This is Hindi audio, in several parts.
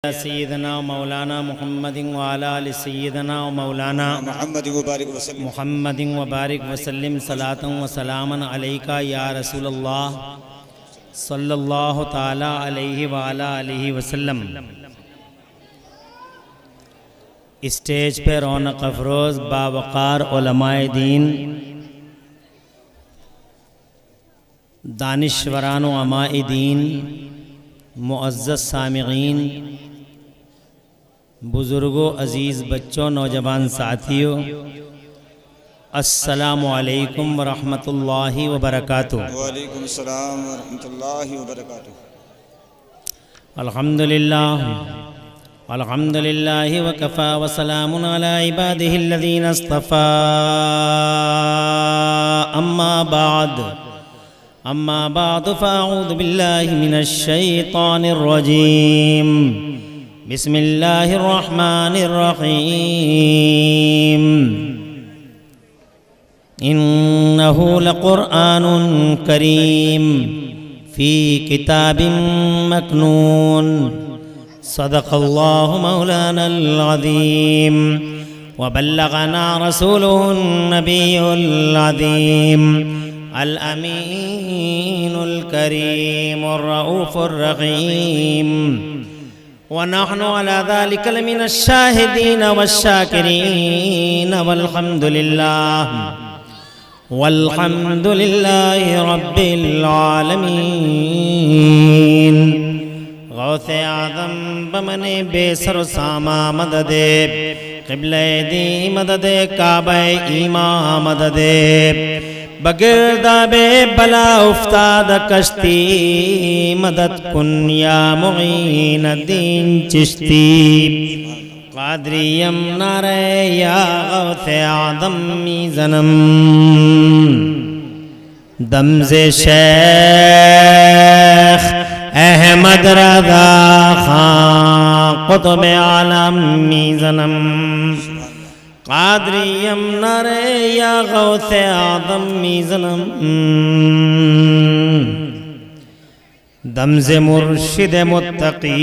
सय्यदना मौलाना मुहम्मदिन व अला आलि सय्यदना व मौलाना मुहम्मदिन व बारिक वसल्लिम सलातन व सलामन अलैका या रसूलल्लाह सल्लल्लाहु ताला अलैहि व अला आलिहि वसल्लम। स्टेज पे रौनक अफरोज़ बावक़ार उलमाए दीन, दानिश्वरान व अमाए दीन, मुअज़्ज़ज़ सामिईन, बुज़ुर्गों, अज़ीज़ बच्चों, नौजवान साथियों, अस्सलामु अलैकुम व रहमतुल्लाहि व बरकातुहू। वालेकुम अस्सलाम व रहमतुल्लाहि व बरकातुहू। अल्हम्दुलिल्लाह अल्हम्दुलिल्लाहि व कफ़ा व सलामुन अला इबादिहिल्लज़ीना इस्तफ़ा। अम्मा बाद फ़अऊज़ु बिल्लाहि मिनश शैतानिर रजीम। बिस्मिल्लाहिर रहमानिर रहीम। इन्नहु लक़ुरआनुन करीम फ़ी किताबिम मकनून। सदक़ल्लाहु मौलानल अज़ीम व बल्लगना रसूलुहुन नबियुल अज़ीम अल अमीनुल करीमुर रऊफ़ुर रहीम। व नहनु अला ज़ालिका लमिनश शाहिदीन वश्शाकिरीन वल्हम्दुलिल्लाहि रब्बिल आलमीन। गौसे आज़म बमने बेसर सामा मददे, क़िबले दी मददे, काबे ईमा मददे, बगिरदाबे बला उफ्ताद कश्ती, मदद कुन या मुईन दीन चिश्ती। क़ादरियम नारे या गौसे आज़म मीज़नम। दमज़े शेख अहमद रज़ा खां क़ुतुब आलम मीज़नम। क़ादरियम नारे या गौसे आज़म मीज़नम। दमज़े मुर्शिद मुत्तक़ी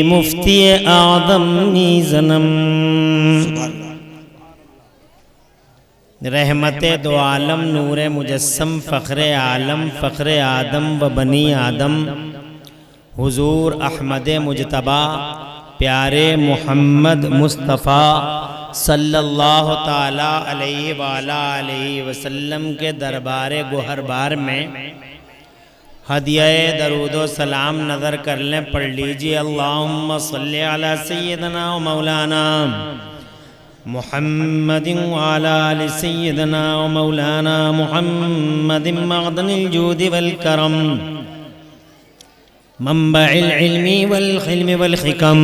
मुफ्ती आज़म मीज़नम। रहमते दो आलम, नूरे मुजस्सम, फ़ख्रे आलम, फ़ख्रे आदम व बनी आदम, हुज़ूर अहमद मुजतबा, प्यारे मोहम्मद मुस्तफ़ा सल्लल्लाहु ताला अलैहि व अला आलिहि वसल्लम के दरबार गोहरबार में हदिया दरूदो सलाम नज़र कर लें, पढ़ लीजिए। अल्लाहुम्मा सल्लि अला सय्यदना व मौलाना मुहम्मदिन व अला आलि सय्यदना व मौलाना मुहम्मदिन मअदनिल जूदि वल करम, मंबइल इल्मी वल हिल्मी वल हिकम।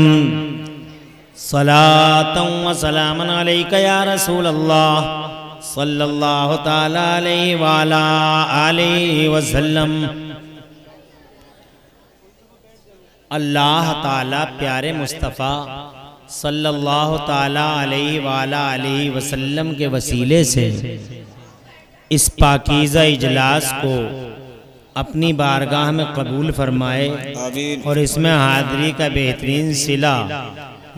सलातन व सलामन अलैका या रसूलल्लाह सल्लल्लाहु ताला अलैहि व अला आलिहि वसल्लम। अल्लाह ताला प्यारे मुस्तफ़ा सल्लल्लाहु ताला अलैहि व अला आलिहि वसल्लम के वसीले से इस पाकीज़ा इजलास को अपनी बारगाह में कबूल फरमाए और इसमें हाज़री का बेहतरीन सिला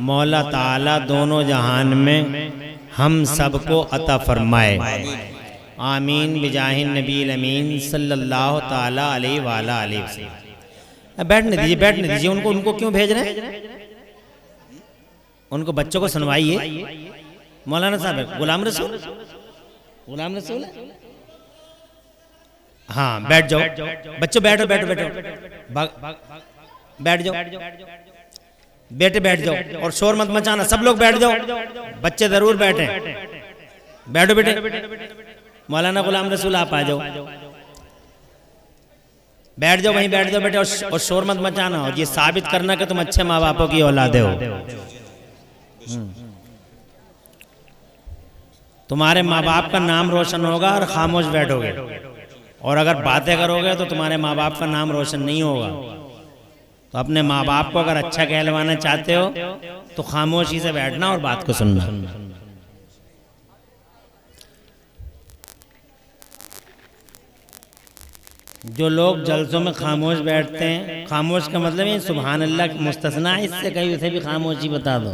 मौला ताला दोनों जहान में हम सबको अता फरमाए। आमीन बिजाहिन नबील अमीन सल्लल्लाहु ताला अलैहि व अला आलिहि वसल्लम। बैठने दीजिए उनको क्यों भेज रहे हैं? उनको बच्चों को सुनवाइए। मौलाना साहब गुलाम रसूल हाँ, बैठ जाओ बच्चों, बैठो बैठ जाओ बेटे, बैठ जाओ और शोर मत मचाना। सब लोग बैठ जाओ, बच्चे जरूर बैठे। बैठो बेटे। मौलाना गुलाम रसूल आप आ जाओ, बैठ जाओ, वहीं बैठ जाओ बेटे और शोर मत मचाना। और ये साबित करना कि तुम अच्छे माँ बापों की औलादे हो। तुम्हारे माँ बाप का नाम रोशन होगा और खामोश बैठोगे, और अगर बातें करोगे तो तुम्हारे माँ बाप का नाम रोशन नहीं होगा। तो अपने माँ बाप को अगर अच्छा कहलवाना चाहते हो तो खामोशी से बैठना और बात को सुनना। जो लोग जलसों में खामोश बैठते हैं, खामोश का मतलब है सुभान अल्लाह मुस्तस्ना है, इससे कहीं उसे भी खामोशी बता दो।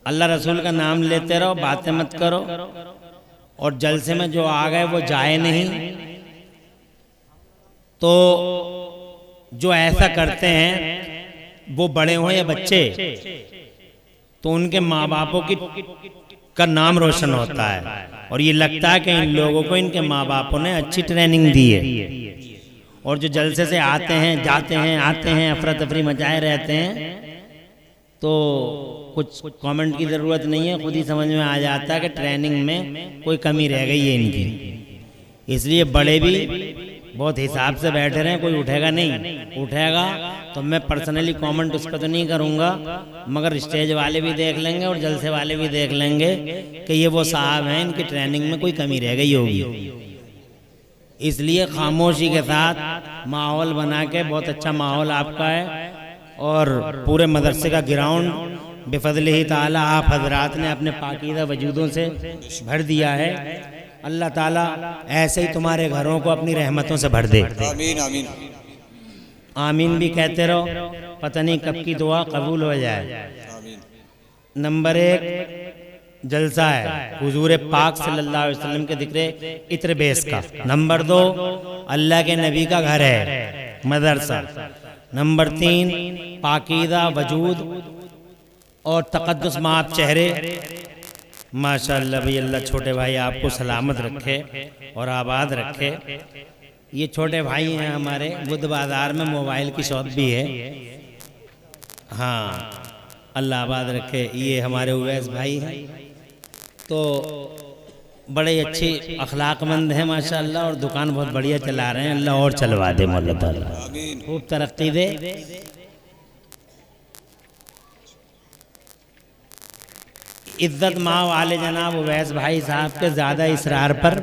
अल्लाह रसूल का नाम लेते रहो, बातें मत करो। और जलसे में जो आ गए वो जाए नहीं। तो जो ऐसा करते हैं वो बड़े हो या बच्चे, तो उनके माँ बापों की का नाम रोशन होता है। और ये लगता है कि इन लोगों को इनके माँ बापों ने अच्छी ट्रेनिंग दी है। और जो जलसे से आते हैं, जाते हैं, आते हैं, अफरा तफरी मचाए रहते हैं, तो कुछ कमेंट की ज़रूरत नहीं है, खुद ही समझ में आ जाता है कि ट्रेनिंग में कोई कमी रह गई है इनकी। इसलिए बड़े भी बहुत हिसाब से बैठे रहे, कोई उठेगा नहीं। उठेगा तो मैं पर्सनली कमेंट उस पर तो नहीं करूँगा, मगर स्टेज वाले भी देख लेंगे और जलसे वाले भी देख लेंगे कि ये वो साहब हैं, इनकी ट्रेनिंग में कोई कमी रह गई होगी। इसलिए खामोशी के साथ माहौल बना के, बहुत अच्छा माहौल आपका है और पूरे मदरसे का ग्राउंड बेफज़लिही ताला आप हजरात ने अपने पाकीज़ा वजूदों से भर दिया है। अल्लाह ताला ऐसे ही तुम्हारे घरों को अपनी रहमतों से भर दे। आमीन आमीन आमीन भी कहते रहो, पता नहीं कब की दुआ कबूल हो जाए। आमीन। नंबर 1 जलसा है हुजूर पाक सल्लल्लाहु अलैहि वसल्लम के जिक्र इत्र बेस का। नंबर 2 अल्लाह के नबी का घर है मदरसा। नंबर 3 पाकीज़ा वजूद और तक़द्दुस माप चेहरे। माशाअल्लाह भाई, अल्लाह छोटे भाई आपको सलामत रखे और आबाद रखे। ये छोटे भाई हैं हमारे, बुद्ध बाज़ार में मोबाइल की शॉप भी है। हाँ, अल्लाह आबाद रखे। ये हमारे उवैस भाई हैं, तो बड़े अच्छे अखलाकमंद हैं माशाअल्लाह, और दुकान बहुत बढ़िया चला रहे हैं। अल्लाह और चलवा दे, मौला ताला खूब तरक्की दे। इज्जत माँ वाले जनाब उवैस भाई साहब के ज़्यादा इसरार पर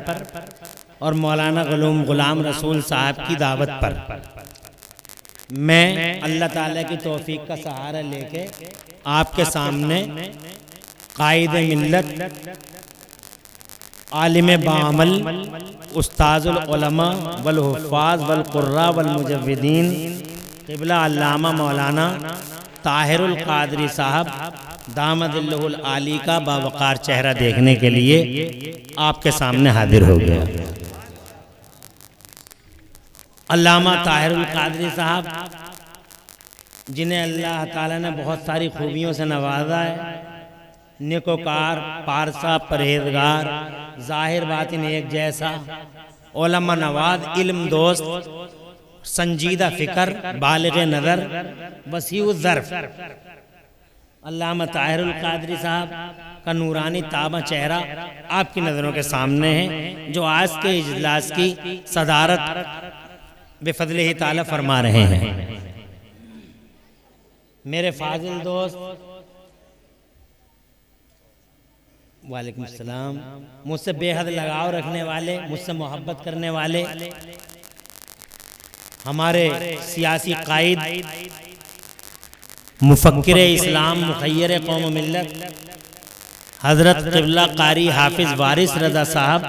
और मौलाना गुलाम रसूल साहब की दावत पर मैं अल्लाह ताला की तौफीक का सहारा लेके आपके सामने कायद मिल्लत, आलिम बामल, उस्ताजुल उलमा वल हुफ़ाज़ वल कुर्रा वल मुजव्विदीन क़िबला अल्लामा मौलाना ताहिरुल क़ादरी साहब दामदिल्लहुल आली का बावकार चेहरा देखने के लिए आपके सामने हाजिर हो गया। अल्लामा ताहिरुल क़ादरी साहब, जिन्हें अल्लाह ताला ने बहुत सारी खूबियों से नवाजा है, नेकोकार, पारसा, परहेजगार, जाहिर बातिन एक जैसा, उलमा नवाज, इल्म दोस्त, संजीदा फ़िक्र, बालिग़ नज़र, वसीउ ज़र्फ़ अल्लामा ताहिरुल क़ादरी साहब का नूरानी ताबा चेहरा आपकी नज़रों के सामने है, जो आज के इजलास की सदारत बेफज़लिही ताला फरमा रहे हैं। मेरे फाजिल दोस्त, वालेकुम सलाम, मुझसे बेहद लगाव रखने वाले, मुझसे मोहब्बत करने वाले हमारे सियासी कायद, मुफक्किर इस्लाम, मुखय्यर कौम मिल्लत, हज़रत क़िबला कारी हाफिज़ वारिस रज़ा साहब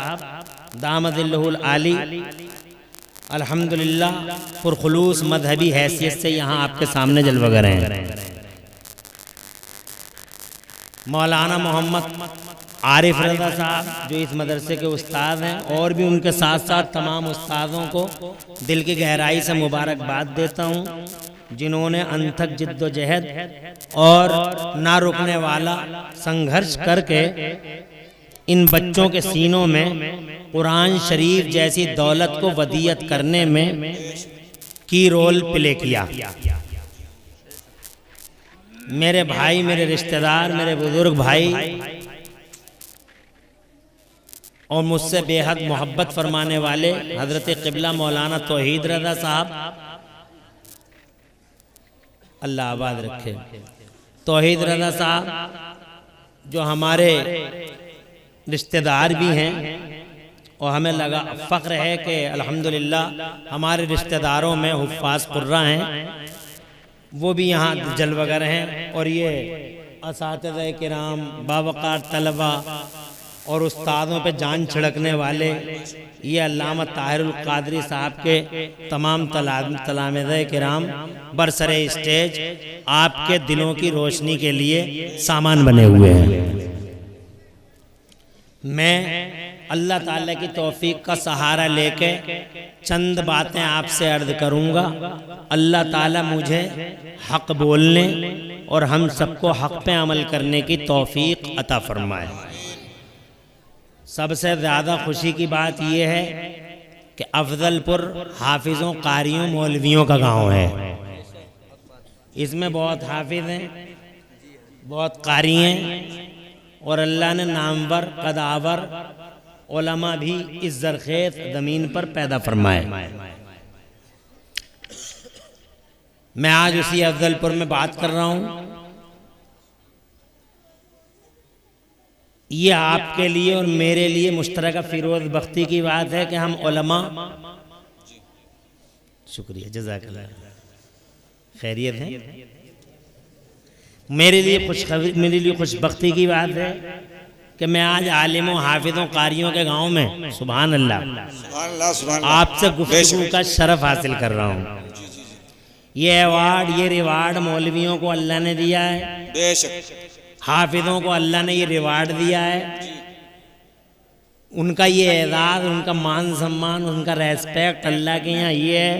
दामदिल्लहुल आली, अल्हम्दुलिल्लाह पुरखुलूस मजहबी हैसियत से यहाँ आपके सामने जलवागर हैं। मौलाना मोहम्मद आरिफ रज़ा साहब जो इस मदरसे के उस्ताद हैं, और भी उनके साथ साथ तमाम उस्तादों को दिल की गहराई से मुबारकबाद देता हूँ, जिन्होंने अनथक जिद्दोजहद और ना रुकने वाला संघर्ष करके इन बच्चों के सीनों में कुरान शरीफ जैसी दौलत को वदियत करने में की रोल प्ले किया। मेरे भाई, मेरे रिश्तेदार, मेरे बुजुर्ग भाई और मुझसे बेहद मोहब्बत फरमाने वाले हजरत क़िबला मौलाना तौहीद रज़ा साहब, अल्लाह आबाद रखे। तौहीद रज़ा साहब जो हमारे रिश्तेदार भी हैं, और हमें लगा फ़ख्र है कि अल्हम्दुलिल्लाह हमारे रिश्तेदारों में हुफ़्फ़ाज़ कुर्रा हैं, वो भी यहाँ जलवागर हैं। और ये असातिज़ा किराम, बावकार तलबा, और उस्तादों पे जान छिड़कने वाले ये अल्लामा ताहिरुल कादरी साहब के तमाम तलामिज़े किराम बरसरे स्टेज आपके दिलों की रोशनी के लिए सामान बने हुए हैं। मैं अल्लाह ताला की तौफीक का सहारा लेके चंद बातें आपसे अर्ज करूंगा। अल्लाह ताला मुझे हक बोलने और हम सबको हक पे अमल करने की तौफीक अता फरमाए। सबसे ज़्यादा खुशी की बात यह है कि अफजलपुर हाफिज़ों, कारियों, मौलवियों का गांव है। इसमें बहुत हाफिज़ हैं, बहुत कारी हैं और अल्लाह ने नामवर कदावर उलमा भी इस ज़रख़ेज़ ज़मीन पर पैदा फरमाए। मैं आज उसी अफजलपुर में बात कर रहा हूँ। ये आपके लिए और मेरे लिए मुश्तरका फिरोज बख्ती की बात है कि हम उलमा, शुक्रिया जज़ाकल्लाह, खैरियत है। मेरे लिए खुशबख्ती की बात है कि मैं आज आलिमों, हाफिज़ों, कारियों के गांव में सुभान अल्लाह आपसे गुफ्तगू का शरफ हासिल कर रहा हूँ। ये अवार्ड, ये रिवार्ड मौलवियों को अल्लाह ने दिया है, बेशक हाफिज़ों को अल्लाह ने ये रिवार्ड दिया है। उनका ये एज़ाज़, उनका मान सम्मान, उनका रेस्पेक्ट अल्लाह के यहाँ ये है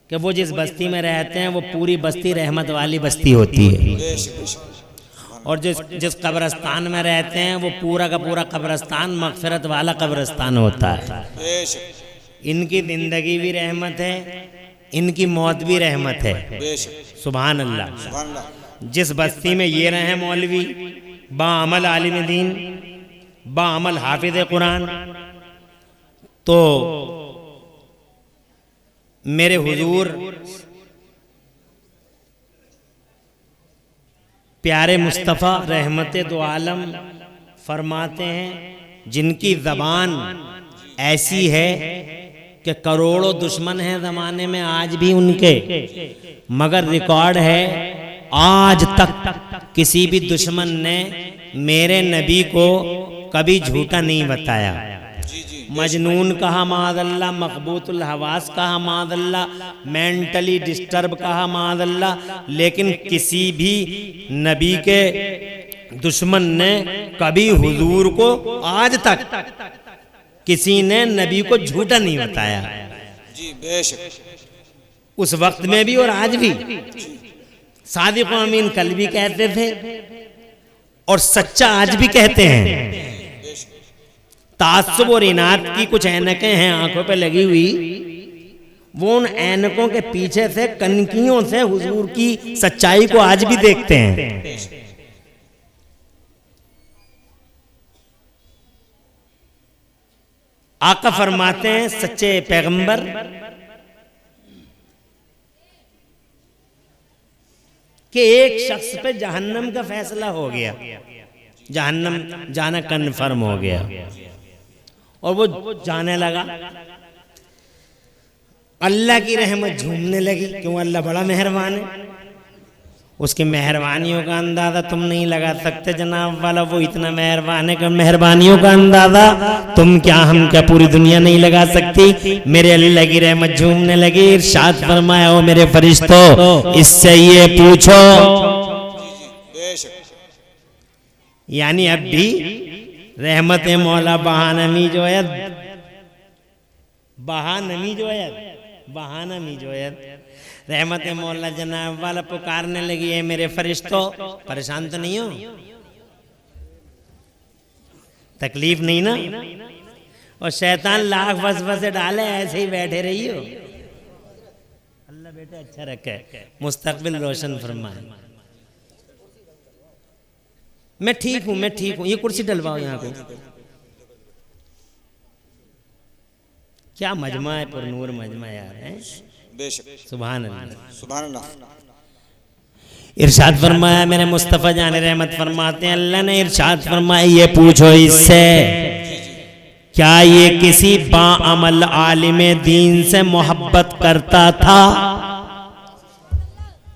कि वो जिस बस्ती में रहते हैं वो पूरी बस्ती रहमत वाली बस्ती होती है, और जिस कब्रस्तान में रहते हैं वो पूरा का पूरा कब्रस्तान मग़फ़िरत वाला कब्रस्तान होता है। इनकी ज़िंदगी भी रहमत है, इनकी मौत भी रहमत है। सुभान अल्लाह। जिस बस्ती में ये रहे मौलवी, बाअमल आलिम दीन, बाअमल हाफिज़ कुरान, तो मेरे हुजूर प्यारे मुस्तफ़ा रहमत दो आलम फरमाते हैं, जिनकी ज़बान ऐसी है कि करोड़ों दुश्मन हैं ज़माने में आज भी उनके, मगर रिकॉर्ड है आज तक किसी भी दुश्मन ने मेरे नबी को कभी झूठा नहीं बताया। मजनून कहा माज़अल्लाह, मक़बूतुल हवास कहा माज़अल्लाह, मेंटली डिस्टर्ब कहा माज़अल्लाह, लेकिन किसी भी नबी के दुश्मन ने कभी हुजूर को आज तक किसी ने नबी को झूठा नहीं बताया। जी बेशक। उस वक्त में भी और आज भी सादिक़ व अमीन कल भी कहते थे और सच्चा आज भी कहते हैं। तासुब और इनात की कुछ ऐनकें हैं आंखों पे लगी हुई, वो उन ऐनकों के पीछे से कनकियों से हुजूर की सच्चाई को आज भी देखते हैं। आका फरमाते हैं सच्चे पैगंबर कि एक शख्स पे जहन्नम का फैसला हो गया, जहन्नम जाना कन्फर्म हो गया और वो जाने लगा। अल्लाह की रहमत झूमने लगी, क्यों अल्लाह बड़ा मेहरबान है। उसकी मेहरबानियों का अंदाज़ा तुम नहीं लगा सकते जनाब वाला, वो इतना मेहरबान है कि मेहरबानियों का अंदाज़ा तुम क्या, हम क्या, पूरी दुनिया नहीं लगा सकती। मेरे अल्लाह की रहमत झूमने लगी। इरशाद फरमाया, ओ मेरे फरिश्तों इससे ये पूछो, यानी अब भी रहमत मौला बहानमी जोयद, बहानमी जोयद, बहानमी जोयद, रहमत मौला जनाब वाला पुकारने लगी, है मेरे फरिश्तों परेशान तो नहीं हो, तकलीफ नहीं ना, और शैतान लाख वसवसे डाले ऐसे ही बैठे रही हो। अल्लाह बेटे अच्छा रखे, मुस्तकबिल रोशन फरमाए। मैं ठीक हूँ, मैं ठीक हूँ। ये कुर्सी डलवाओ यहाँ को। क्या मजमा है, पुरनूर मजमा यार है। सुभान अल्लाह, सुभान अल्लाह। इरशाद फरमाया, मेरे मुस्तफ़ा जान रहमत फरमाते हैं, अल्लाह ने इरशाद फरमाया, ये पूछो इससे क्या ये किसी बाअमल आलिमे दीन से मोहब्बत करता था।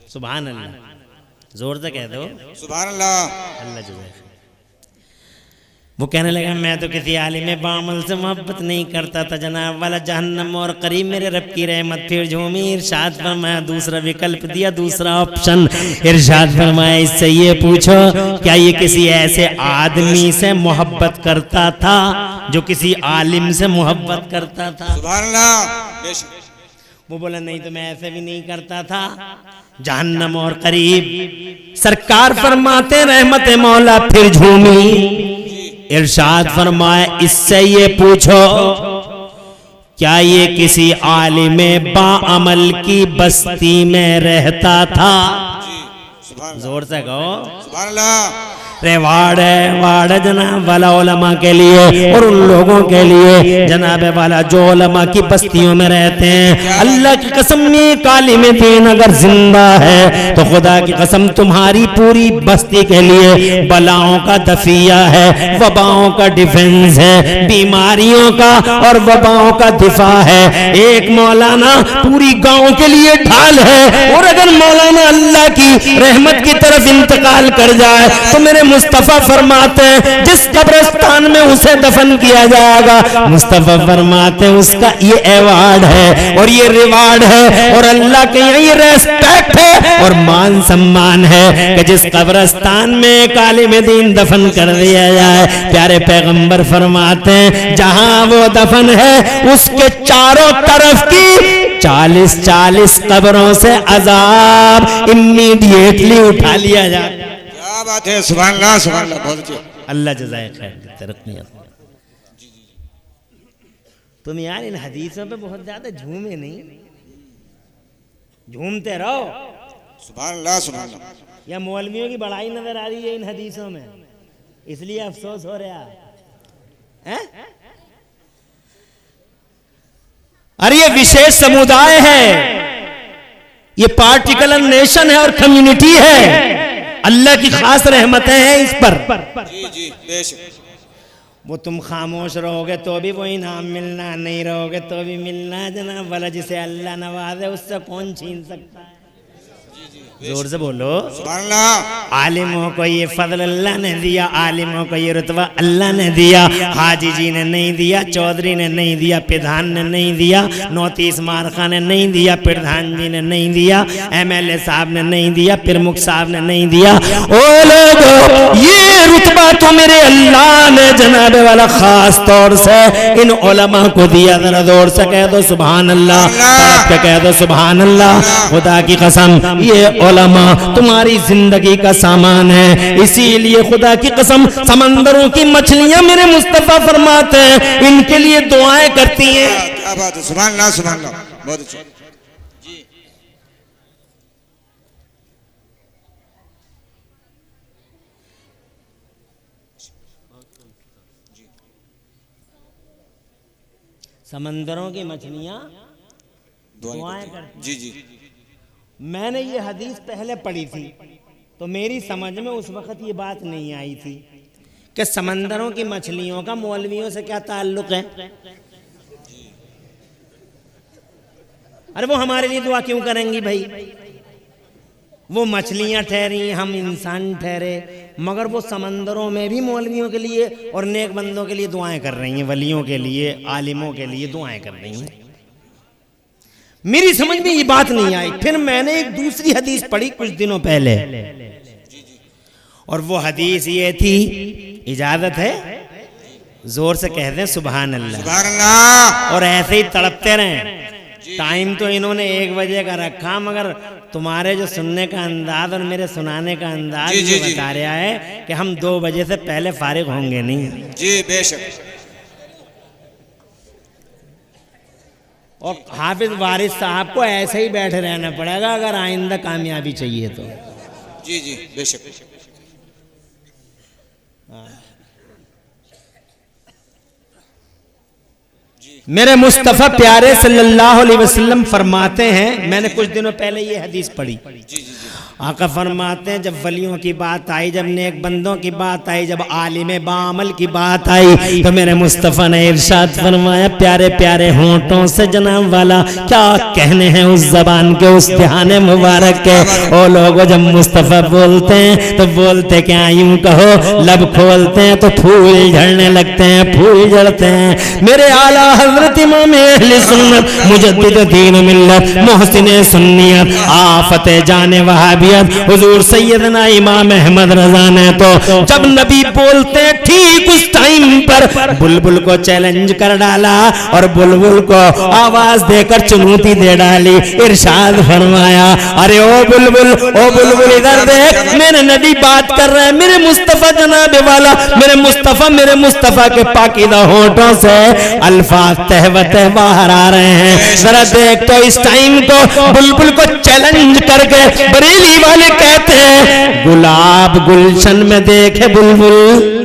सुभान अल्लाह, जोर से कह दो सुभान अल्लाह। अल्लाह वो कहने लगा मैं तो किसी आलिम बामल से मोहब्बत नहीं करता था जनाब वाला, जहन्नम और करीब मेरे रब की रहमत। फिर झूमी, इरशाद फरमाया, दूसरा विकल्प दिया, दूसरा ऑप्शन इरशाद फरमाया, इससे ये पूछो क्या ये किसी ऐसे आदमी से मोहब्बत करता था जो किसी आलिम से मोहब्बत करता था? सुभान अल्लाह। बेशक। वो बोला नहीं तो मैं ऐसे भी नहीं करता था। जहन्नम और करीब। सरकार फरमाते रहमत मौला फिर झूमी, इरशाद फरमाए, इससे ये पूछो क्या ये किसी आलिमे बाअमल की बस्ती में रहता था? जोर से कहो सुभान अल्लाह। वार्ड है, वार्ड है जनाब वाला उलमा के लिए और उन लोगों के लिए जनाब वाला जो उलमा की बस्तियों में रहते हैं। अल्लाह की कसम, नेक आलिम दीन अगर जिंदा है तो खुदा की कसम तुम्हारी पूरी बस्ती के लिए बलाओं का दफिया है, वबाओं का डिफेंस है, बीमारियों का और वबाओं का दिफा है। एक मौलाना पूरी गांव के लिए ढाल है, और अगर मौलाना अल्लाह की रहमत की तरफ इंतकाल कर जाए तो मेरे मुस्तफा फरमाते हैं जिस कब्रिस्तान में उसे दफन किया जाएगा, मुस्तफा फरमाते हैं उसका ये अवार्ड है और ये रिवार्ड है और अल्लाह के यहाँ ये रेस्पेक्ट है और मान सम्मान है कि जिस कब्रिस्तान में आलिम दीन दफन कर दिया जाए, प्यारे पैगंबर फरमाते हैं जहां वो दफन है उसके चारों तरफ की 40-40 कब्रों से अजाब इमीडिएटली उठा लिया जाए। क्या बात है, सुभान अल्लाह, सुभान अल्लाह। बहुत अच्छे। अल्लाह जज़ाए खैर दे, तरक्की। तुम यार इन हदीसों पे बहुत ज्यादा झूमे नहीं, झूमते रहो। सुभान अल्लाह, सुभान अल्लाह। या मौलवियों की बड़ाई नजर आ रही है इन हदीसों में, इसलिए अफसोस हो रहा है। अरे ये विशेष समुदाय है, ये पार्टिकुलर नेशन है और कम्युनिटी है, अल्लाह की खास रहमतें हैं इस पर। जी जी बेशक। वो तुम खामोश रहोगे तो भी वो इनाम मिलना, नहीं रहोगे तो भी मिलना जनाब वाला। जिसे अल्लाह नवाजे उससे कौन छीन सकता है? जोर से बोलो सुभान अल्लाह। आलिमों को ये फजल अल्लाह ने दिया, आलिमों को ये रुतबा अल्लाह ने दिया। हाजी जी ने नहीं दिया, चौधरी ने नहीं दिया, प्रधान ने नहीं दिया, नौतीस मारखा ने नहीं दिया, प्रधान जी ने नहीं दिया, MLA साहब ने नहीं दिया, प्रमुख साहब ने नहीं दिया। ओ लोगों, ये रुतबा तो मेरे अल्लाह ने जनाब वाला खास तौर से इन उलमा को दिया। जरा जोर से कह दो सुभान अल्लाह, तड़प के कह दो सुभान अल्लाह। खुदा की कसम ये उलमा तुम्हारी जिंदगी का सामान है, इसीलिए खुदा की कसम समंदरों की मछलियां मेरे मुस्तफा फरमाते हैं इनके लिए दुआएं करती हैं। क्या बात है, सुभान अल्लाह, सुभान अल्लाह। बहुत अच्छा जी। समंदरों की मछलियां दुआएं करती। जी जी। मैंने ये हदीस पहले पढ़ी थी तो मेरी समझ में उस वक्त ये बात नहीं आई थी कि समंदरों की मछलियों का मौलवियों से क्या ताल्लुक है। अरे वो हमारे लिए दुआ क्यों करेंगी भाई? वो मछलियां ठहरी, हम इंसान ठहरे, मगर वो समंदरों में भी मौलवियों के लिए और नेक बंदों के लिए दुआएं कर रही हैं, वलियों के लिए, आलिमों के लिए दुआएं कर रही हैं। मेरी समझ में ये बात नहीं आई। फिर मैंने एक दूसरी हदीस पढ़ी कुछ दिनों पहले, और वो हदीस ये थी, इजाजत है जोर से कह दें सुभान अल्लाह, सुभान अल्लाह। और ऐसे ही तड़पते रहें। टाइम तो इन्होंने 1 बजे का रखा, मगर तुम्हारे जो सुनने का अंदाज और मेरे सुनाने का अंदाज जी, जी, ये जी। बता रहा है कि हम 2 बजे से पहले फारिग होंगे नहीं। जी बेशक। और हाफिज वारिस साहब को ऐसे ही बैठे रहना पड़ेगा अगर आइंदा कामयाबी चाहिए तो। जी जी बेशक। जी मेरे मुस्तफ़ा प्यारे सल्लल्लाहु अलैहि वसल्लम फरमाते हैं, मैंने कुछ दिनों पहले ये हदीस पढ़ी। आका फरमाते हैं, जब वलियों की बात आई, जब नेक बंदों की बात आई, जब आलिम बामल की बात आई, तो मेरे मुस्तफ़ा ने इरशाद फरमाया, प्यारे प्यारे होंठों से जनाब वाला क्या कहने हैं उस जबान के, उस ध्यान मुबारक के। ओ लोगों, जब मुस्तफ़ा बोलते हैं तो बोलते क्या, यूं कहो लब खोलते हैं तो फूल झड़ने लगते हैं, फूल झड़ते हैं। मेरे आला हजरत इमाम अहले सुन्नत मुजद्दिद दीन मिल्लत मोहसिन सुन्नियत आफत जाने वहाबियत हुजूर सैयदना इमाम अहमद रजा ने तो जब नबी बोलते हैं ठीक उस टाइम पर बुलबुल को चैलेंज कर डाला और बुलबुल को आवाज देकर चुनौती दे डाली। इरशाद फरमाया, अरे ओ बुलबुल इधर देख, मेरे नबी बात कर रहे हैं, मेरे मुस्तफ़ा जनाब वाला, मेरे मुस्तफ़ा के पाकीज़ा होठों से अल्फाज तहवते बाहर आ रहे हैं। जरा देख तो इस टाइम को बुलबुल को चैलेंज करके बरेली वाले कहते हैं, गुलाब गुलशन में देखे बुलबुल।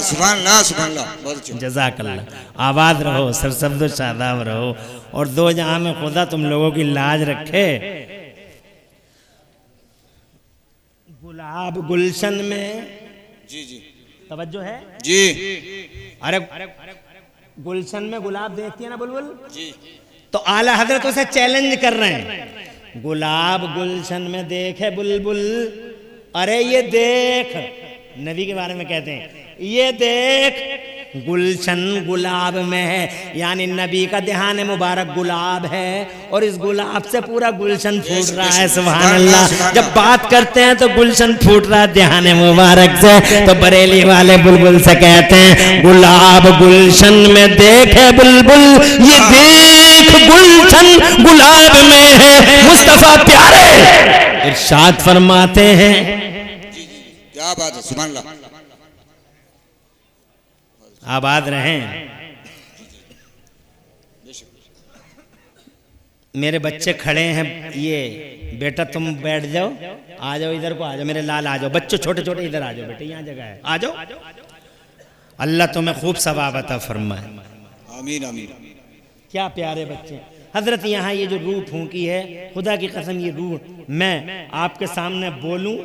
सुभान अल्लाह, सुभान अल्लाह, बहुत अच्छा। जज़ाकल्लाह। आबाद रहो, सरसब्द शादाब रहो और दो जहां में खुदा तुम लोगों की लाज रखे। गुलाब गुलशन में जी जी तवज्जो है जी। अरे गुलशन में गुलाब देखती है ना बुलबुल जी, तो आला हजरत उसे चैलेंज कर रहे हैं, गुलाब गुलशन में देखे बुलबुल। अरे ये देख, नबी के बारे में कहते हैं, ये देख गुलशन गुलाब में है, यानी नबी का ध्यान मुबारक गुलाब है और इस गुलाब से पूरा गुलशन फूट रहा है। सुभान अल्लाह। जब बात करते हैं तो गुलशन फूट रहा है ध्यान मुबारक से, तो बरेली वाले बुलबुल से कहते हैं, गुलाब गुलशन में देखे बुलबुल, ये देख गुलशन गुलाब में है मुस्तफा प्यारे। इरशाद फरमाते हैं, क्या बात है, सुभान अल्लाह। आबाद रहें। मेरे बच्चे खड़े हैं, ये बेटा तुम बैठ जाओ, आ जाओ इधर को, आ जाओ मेरे लाल, आ जाओ बच्चों छोटे छोटे, इधर आ जाओ बेटे, यहाँ जगह है, आ जाओ। अल्लाह तुम्हें खूब सवाब अता फरमाए। आमीन आमीन। क्या प्यारे बच्चे। हजरत यहाँ ये जो रूह फूंकी है, खुदा की कसम ये रूह मैं आपके सामने बोलूं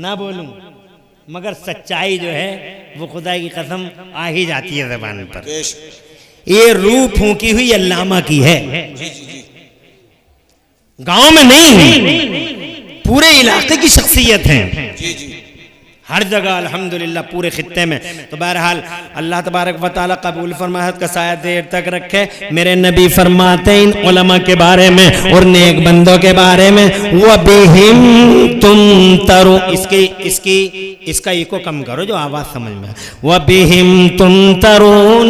ना बोलूं, मगर सच्चाई जो है वो खुदा की कसम आ ही जाती है ज़बान पर। ये रूह फूंकी हुई अल्लामा की है, गांव में नहीं, पूरे इलाके की शख्सियत है, हर जगह अल्हम्दुलिल्लाह पूरे खित्ते में। तो बहरहाल अल्लाह तबारक व तआला कबूल फरमाए, का साया देर तक रखे। मेरे नबी फरमाते इन उलमा के बारे में और नेक बंदों के बारे में, व बिहिम तुम तरो, इसका इको कम करो जो आवाज समझ में। व बिहिम तुम तरून,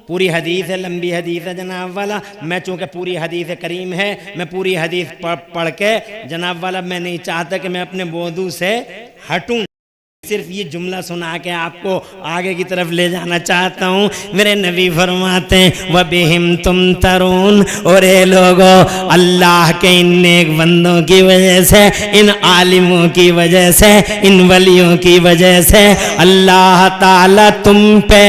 पूरी हदीस है, लंबी हदीस है जनाब वाला। मैं चूंकि पूरी हदीस करीम है, मैं पूरी हदीस पढ़ के जनाब वाला मैं नहीं चाहता कि मैं अपने मौजू से हटूं, सिर्फ ये जुमला सुना के आपको आगे की तरफ ले जाना चाहता हूँ। मेरे नबी फरमाते हैं, व बिहिम तुम तरून, और ये लोगों अल्लाह के इन नेक बंदों की वजह से, इन आलिमों की वजह से, इन वलियों की वजह से अल्लाह ताला तुम पे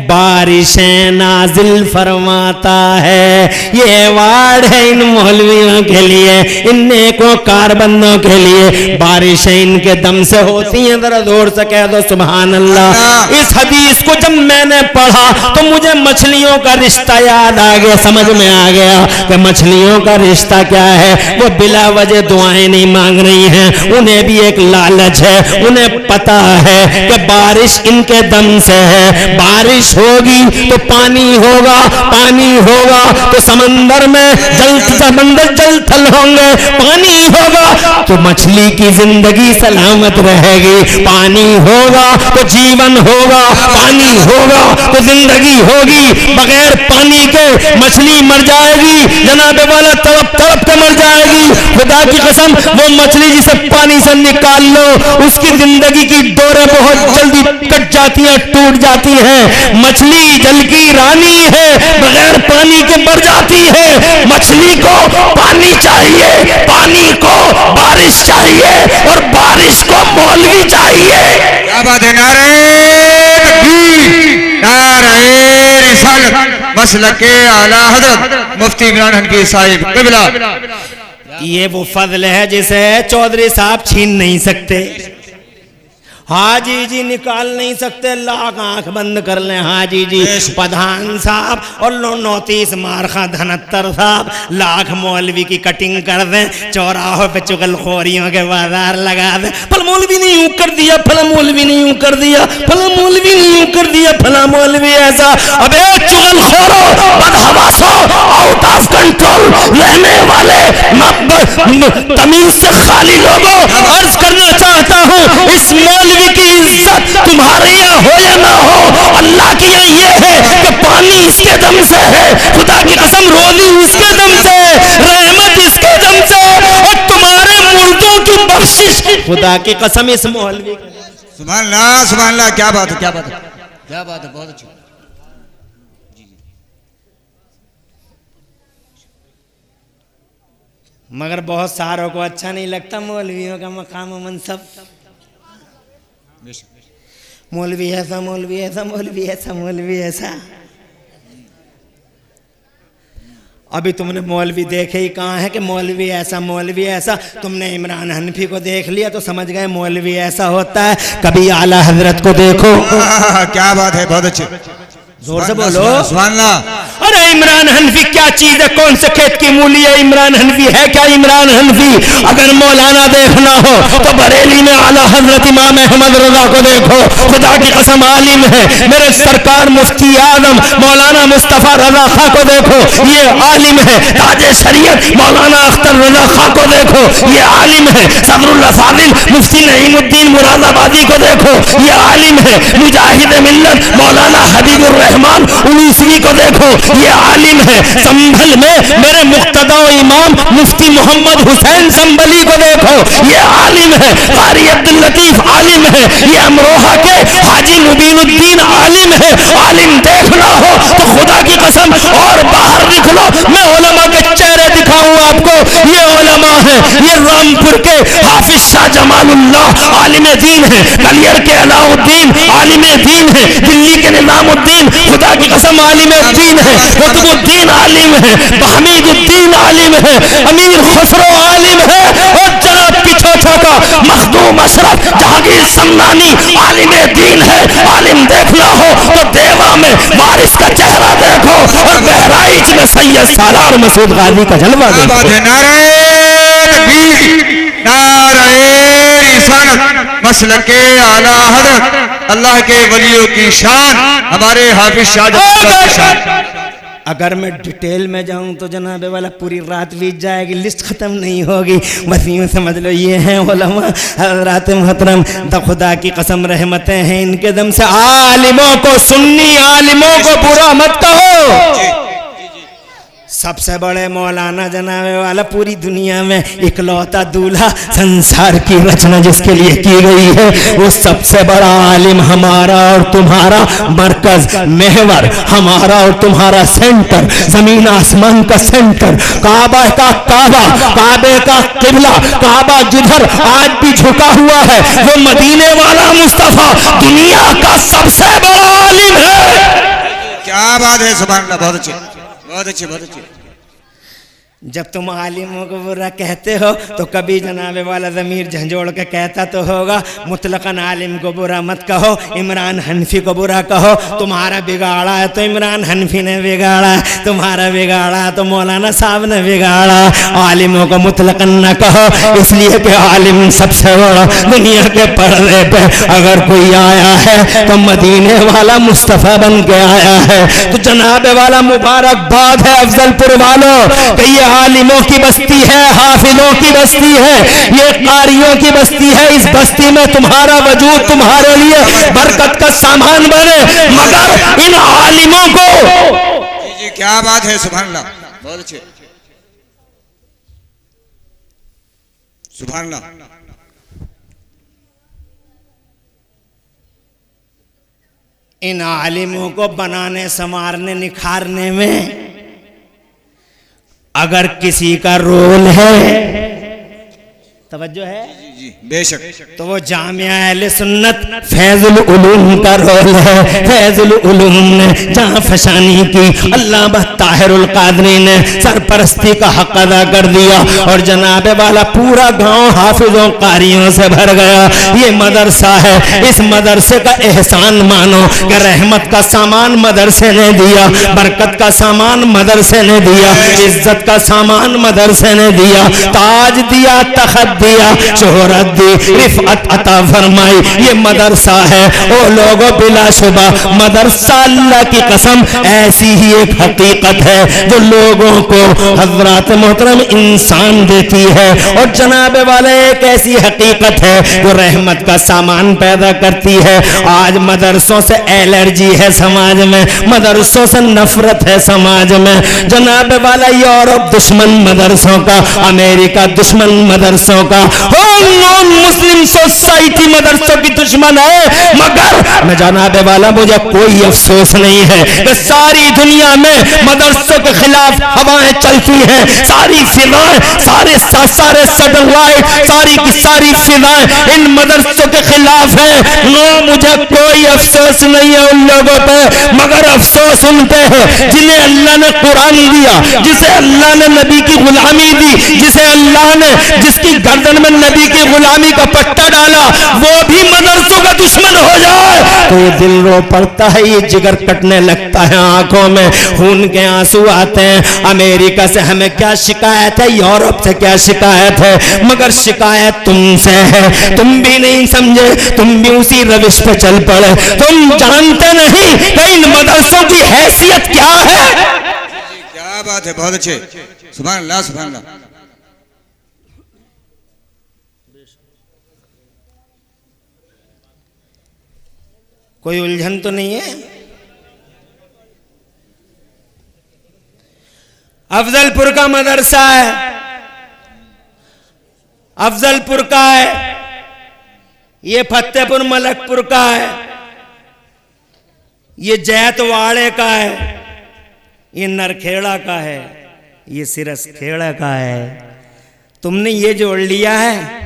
बारिशें नाजिल फरमाता है। ये अवार्ड है इन मौलवियों के लिए, इन नेकोकार बंदों के लिए, बारिशें इनके दम से होती हैं। जरा जोर से कह दो सुभान अल्लाह। इस हदीस को जब मैंने पढ़ा तो मुझे मछलियों का रिश्ता याद आ गया, समझ में आ गया कि मछलियों का रिश्ता क्या है। वो बिला वजह दुआएं नहीं मांग रही हैं, उन्हें भी एक लालच है, उन्हें पता है कि बारिश इनके दम से है। बारिश होगी तो पानी होगा, पानी होगा तो समंदर में समंदर जल थल होंगे, पानी होगा तो मछली की जिंदगी सलामत रहेगी, पानी होगा तो जीवन होगा, पानी होगा तो जिंदगी होगी। बगैर पानी के मछली मर जाएगी जनाब वाला, तड़प तड़प के मर जाएगी। खुदा की कसम, वो मछली जिसे पानी से निकाल लो उसकी जिंदगी की डोरें बहुत जल्दी कट जाती हैं, टूट जाती हैं। मछली जल की रानी है, बगैर पानी के मर जाती है। मछली को पानी चाहिए, पानी को बारिश चाहिए और बारिश को मौलवी चाहिए। क्या बात है, नारे तकबीर, नारे रिसालत, मसलक आला हजरत मुफ्ती इमरान हनफी साहिब क़िबला। ये वो फजल है जिसे चौधरी साहब छीन नहीं सकते। हाजी जी निकाल नहीं सकते, लाख आंख बंद कर लें। हाजी जी प्रधान साहब और नौतीस मारखा धनत्तर साहब लाख मौलवी की कटिंग कर दें, चौराहों पे चुगलखोरियों के बाजार लगा दें। फला मौलवी ने यूं कर दिया, फला मौलवी ने यूं कर दिया, फला मौलवी ने यूं कर दिया, फला मौलवी ऐसा। अबे चुगलखोरो, बदहवासो, आउट ऑफ कंट्रोल रहने वाले तमीज से खाली लोगों, अर्ज करना चाहता हूँ इस मौलवी की इज्जत तुम्हारे यहाँ हो या ना हो, अल्लाह के यहाँ ये है कि पानी इसके दम से है, खुदा की कसम रोजी इसके दम से, रहमत इसके दम से, और तुम्हारे मुर्दों की बख्शिश खुदा की कसम इस मौलवी। सुभान अल्लाह, सुभान अल्लाह। क्या बात है, क्या बात है, क्या बात है, बहुत अच्छी। मगर बहुत सारों को अच्छा नहीं लगता मौलवियों का मकाम व मनसब। मौलवी ऐसा, मौलवी ऐसा, मौलवी ऐसा, मौलवी ऐसा। अभी तुमने मौलवी देखे ही कहाँ है कि मौलवी ऐसा, मौलवी ऐसा। तुमने इमरान हनफी को देख लिया तो समझ गए मौलवी ऐसा होता है। कभी आला हजरत को देखो। क्या बात है, बहुत अच्छे, जोर से बोलो सुभान अल्लाह। अरे इमरान हनफी क्या चीज है, कौन से खेत की मूली है इमरान हनफी, है क्या इमरान हनफी। अगर मौलाना देखना हो तो बरेली में आला हजरत इमाम अहमद रजा को देखो, खुदा की कसम आलिम है। मेरे सरकार मुफ्ती आजम मौलाना मुस्तफा रजा खां को देखो, ये आलिम है। ताजे शरीयत मौलाना अख्तर रजा खां को देखो, ये आलिम है। सदरुल्लाह फाजिल मुफ्ती नईमुद्दीन मुरादाबादी को देखो, ये आलिम है। मुजाहिद मिल्लत मौलाना हबीबुर रहमान उलूसवी को देखो, ये आलिम है। संभल में मेरे मुक्तदा इमाम मुफ्ती मोहम्मद हुसैन संभली को देखो, ये आलिम है। कारी अब्दुल लतीफ आलिम है। ये अमरोहा के हाजी मुबीनुद्दीन आलिम है। आलिम देखना हो तो खुदा की कसम और बाहर निकलो, मैं उलमा के चेहरे दिखाऊं आपको। ये उलमा है, ये रामपुर के हाफिज शाह जमालुल्लाह आलिम दीन है, कलियर के अलाउद्दीन आलिम दीन है, दिल्ली के निजामुद्दीन खुदा की कसम आलिम दीन है, कुतुबुद्दीन आलिम है, हमीदुद्दीन आलिम है, अमीर खुसरो आलिम है, और जनाब पिछोटा का मखदूम अशरफ जहांगीर सम्मानी आलिम दीन है। आलिम देखना हो तो देवा में वारिस का चेहरा देखो, और बहराइच में सैयद सालार मसूद गाजी का जलवा देखो। मसलके आला हजरत अल्लाह के वलियों की शान, हमारे हाफिज शाह की शान। अगर मैं डिटेल में जाऊं तो जनाब वाला पूरी रात बीत जाएगी, लिस्ट खत्म नहीं होगी। बस यूं समझ लो ये हैं उलमा हज़रात मोहतरम, तो खुदा की कसम रहमतें हैं इनके दम से। आलिमों को, सुन्नी आलिमों को बुरा मत कहो। सबसे बड़े मौलाना जनाबे वाला पूरी दुनिया में इकलौता दूल्हा संसार की रचना जिसके लिए की गई है, वो सबसे बड़ा आलिम हमारा और तुम्हारा मरकज महवर, हमारा और तुम्हारा सेंटर, जमीन आसमान का सेंटर, काबा का काबा, काबे का किबला, काबा जिधर आज भी झुका हुआ है वो मदीने वाला मुस्तफा दुनिया का सबसे बड़ा आलिम है। क्या बात है, सुभान अल्लाह, बहुत अच्छे, बहुत अच्छे, बहुत अच्छे। जब तुम आलिमों को बुरा कहते हो तो कभी जनाबे वाला ज़मीर झंझोड़ के कहता तो होगा मुतलकन आलिम को बुरा मत कहो, इमरान हनफी को बुरा कहो। तुम्हारा बिगाड़ा है तो इमरान हनफी ने बिगाड़ा, तुम्हारा बिगाड़ा तो मौलाना साहब ने बिगाड़ा। आलिमों को मुतलकन न कहो, इसलिए कि आलिम सबसे बड़ा दुनिया के पर्दे पे अगर कोई आया है तो मदीने वाला मुस्तफ़ा बन के आया है। तो जनाबे वाला मुबारकबाद है अफजलपुर वालों कि ये आलिमों की बस्ती है, हाफिलों की बस्ती है, ये कारियों की बस्ती है। इस बस्ती में तुम्हारा वजूद तुम्हारे लिए बरकत का सामान बने, मगर इन आलिमों को। जी क्या बात है, सुभान अल्लाह, बहुत अच्छे, सुभान अल्लाह। इन आलिमों को बनाने, संवारने, निखारने में अगर किसी का रोल है, तवज्जो है, जी बेशक। तो वो जामिया अहले सुन्नत फैजुल उलूम का रोल है। फैजुल उलूम ने जहाँ फशानी की, अल्लामा ताहिरुल कादरी ने सरपरस्ती का हक अदा कर दिया और जनाबे वाला पूरा गांव हाफिजों कारियों से भर गया। ये मदरसा है, इस मदरसे का एहसान मानो कि रहमत का सामान मदरसे ने दिया, बरकत का सामान मदरसे ने दिया, इज्जत का सामान मदरसे ने दिया, ताज दिया, तखत दिया, शोहरत दी, रिफअत अता फरमाई। ये मदरसा है। ओ लोगों, बिलाशुबा मदरसा अल्लाह की कसम ऐसी ही एक हकीकत है जो लोगों को हजरत मोहतरम इंसान देती है, और जनाबे वाले एक ऐसी हकीकत है जो रहमत का सामान पैदा करती है। आज मदरसों से एलर्जी है समाज में, मदरसों से नफरत है समाज में। जनाबे वाला यूरोप दुश्मन मदरसों का, अमेरिका दुश्मन मदरसों का, नॉन मुस्लिम सोसाइटी मदरसों की दुश्मन है। मगर मैं जनाबे वाला मुझे कोई अफसोस नहीं है कि सारी दुनिया में मदरसों के खिलाफ हवाएं चलती हैं, सारी फिजाएं, सारे सैटेलाइट, सारी की सारी फिजाएं इन मदरसों के खिलाफ है। नो, मुझे कोई अफसोस नहीं है उन लोगों पे, मगर अफसोस उन पे है जिन्हें अल्लाह ने कुरान दिया, जिसे अल्लाह ने नबी की गुलामी दी, जिसे अल्लाह ने जिसकी गर्दन में नबी की गुलामी का पट्टा डाला, वो भी मदरसों का दुश्मन हो जाए तो ये दिल रो पड़ता है, ये जिगर कटने लगता है, आंखों में खून के आंसू आते हैं। अमेरिका से हमें क्या शिकायत है, यूरोप से क्या शिकायत है, मगर शिकायत तुमसे है। तुम भी नहीं समझे, तुम भी उसी रविश पे चल पड़े। तुम जानते नहीं कि इन मदरसों की हैसियत क्या है। क्या बात है, बहुत अच्छे, सुभान अल्लाह, सुभान अल्लाह। कोई उलझन तो नहीं है। अफजलपुर का मदरसा है, अफजलपुर का है, ये फतेहपुर मलकपुर का है, ये जैतवाड़े का है, ये नरखेड़ा का है, ये सिरसखेड़ा का है। तुमने ये जोड़ लिया है,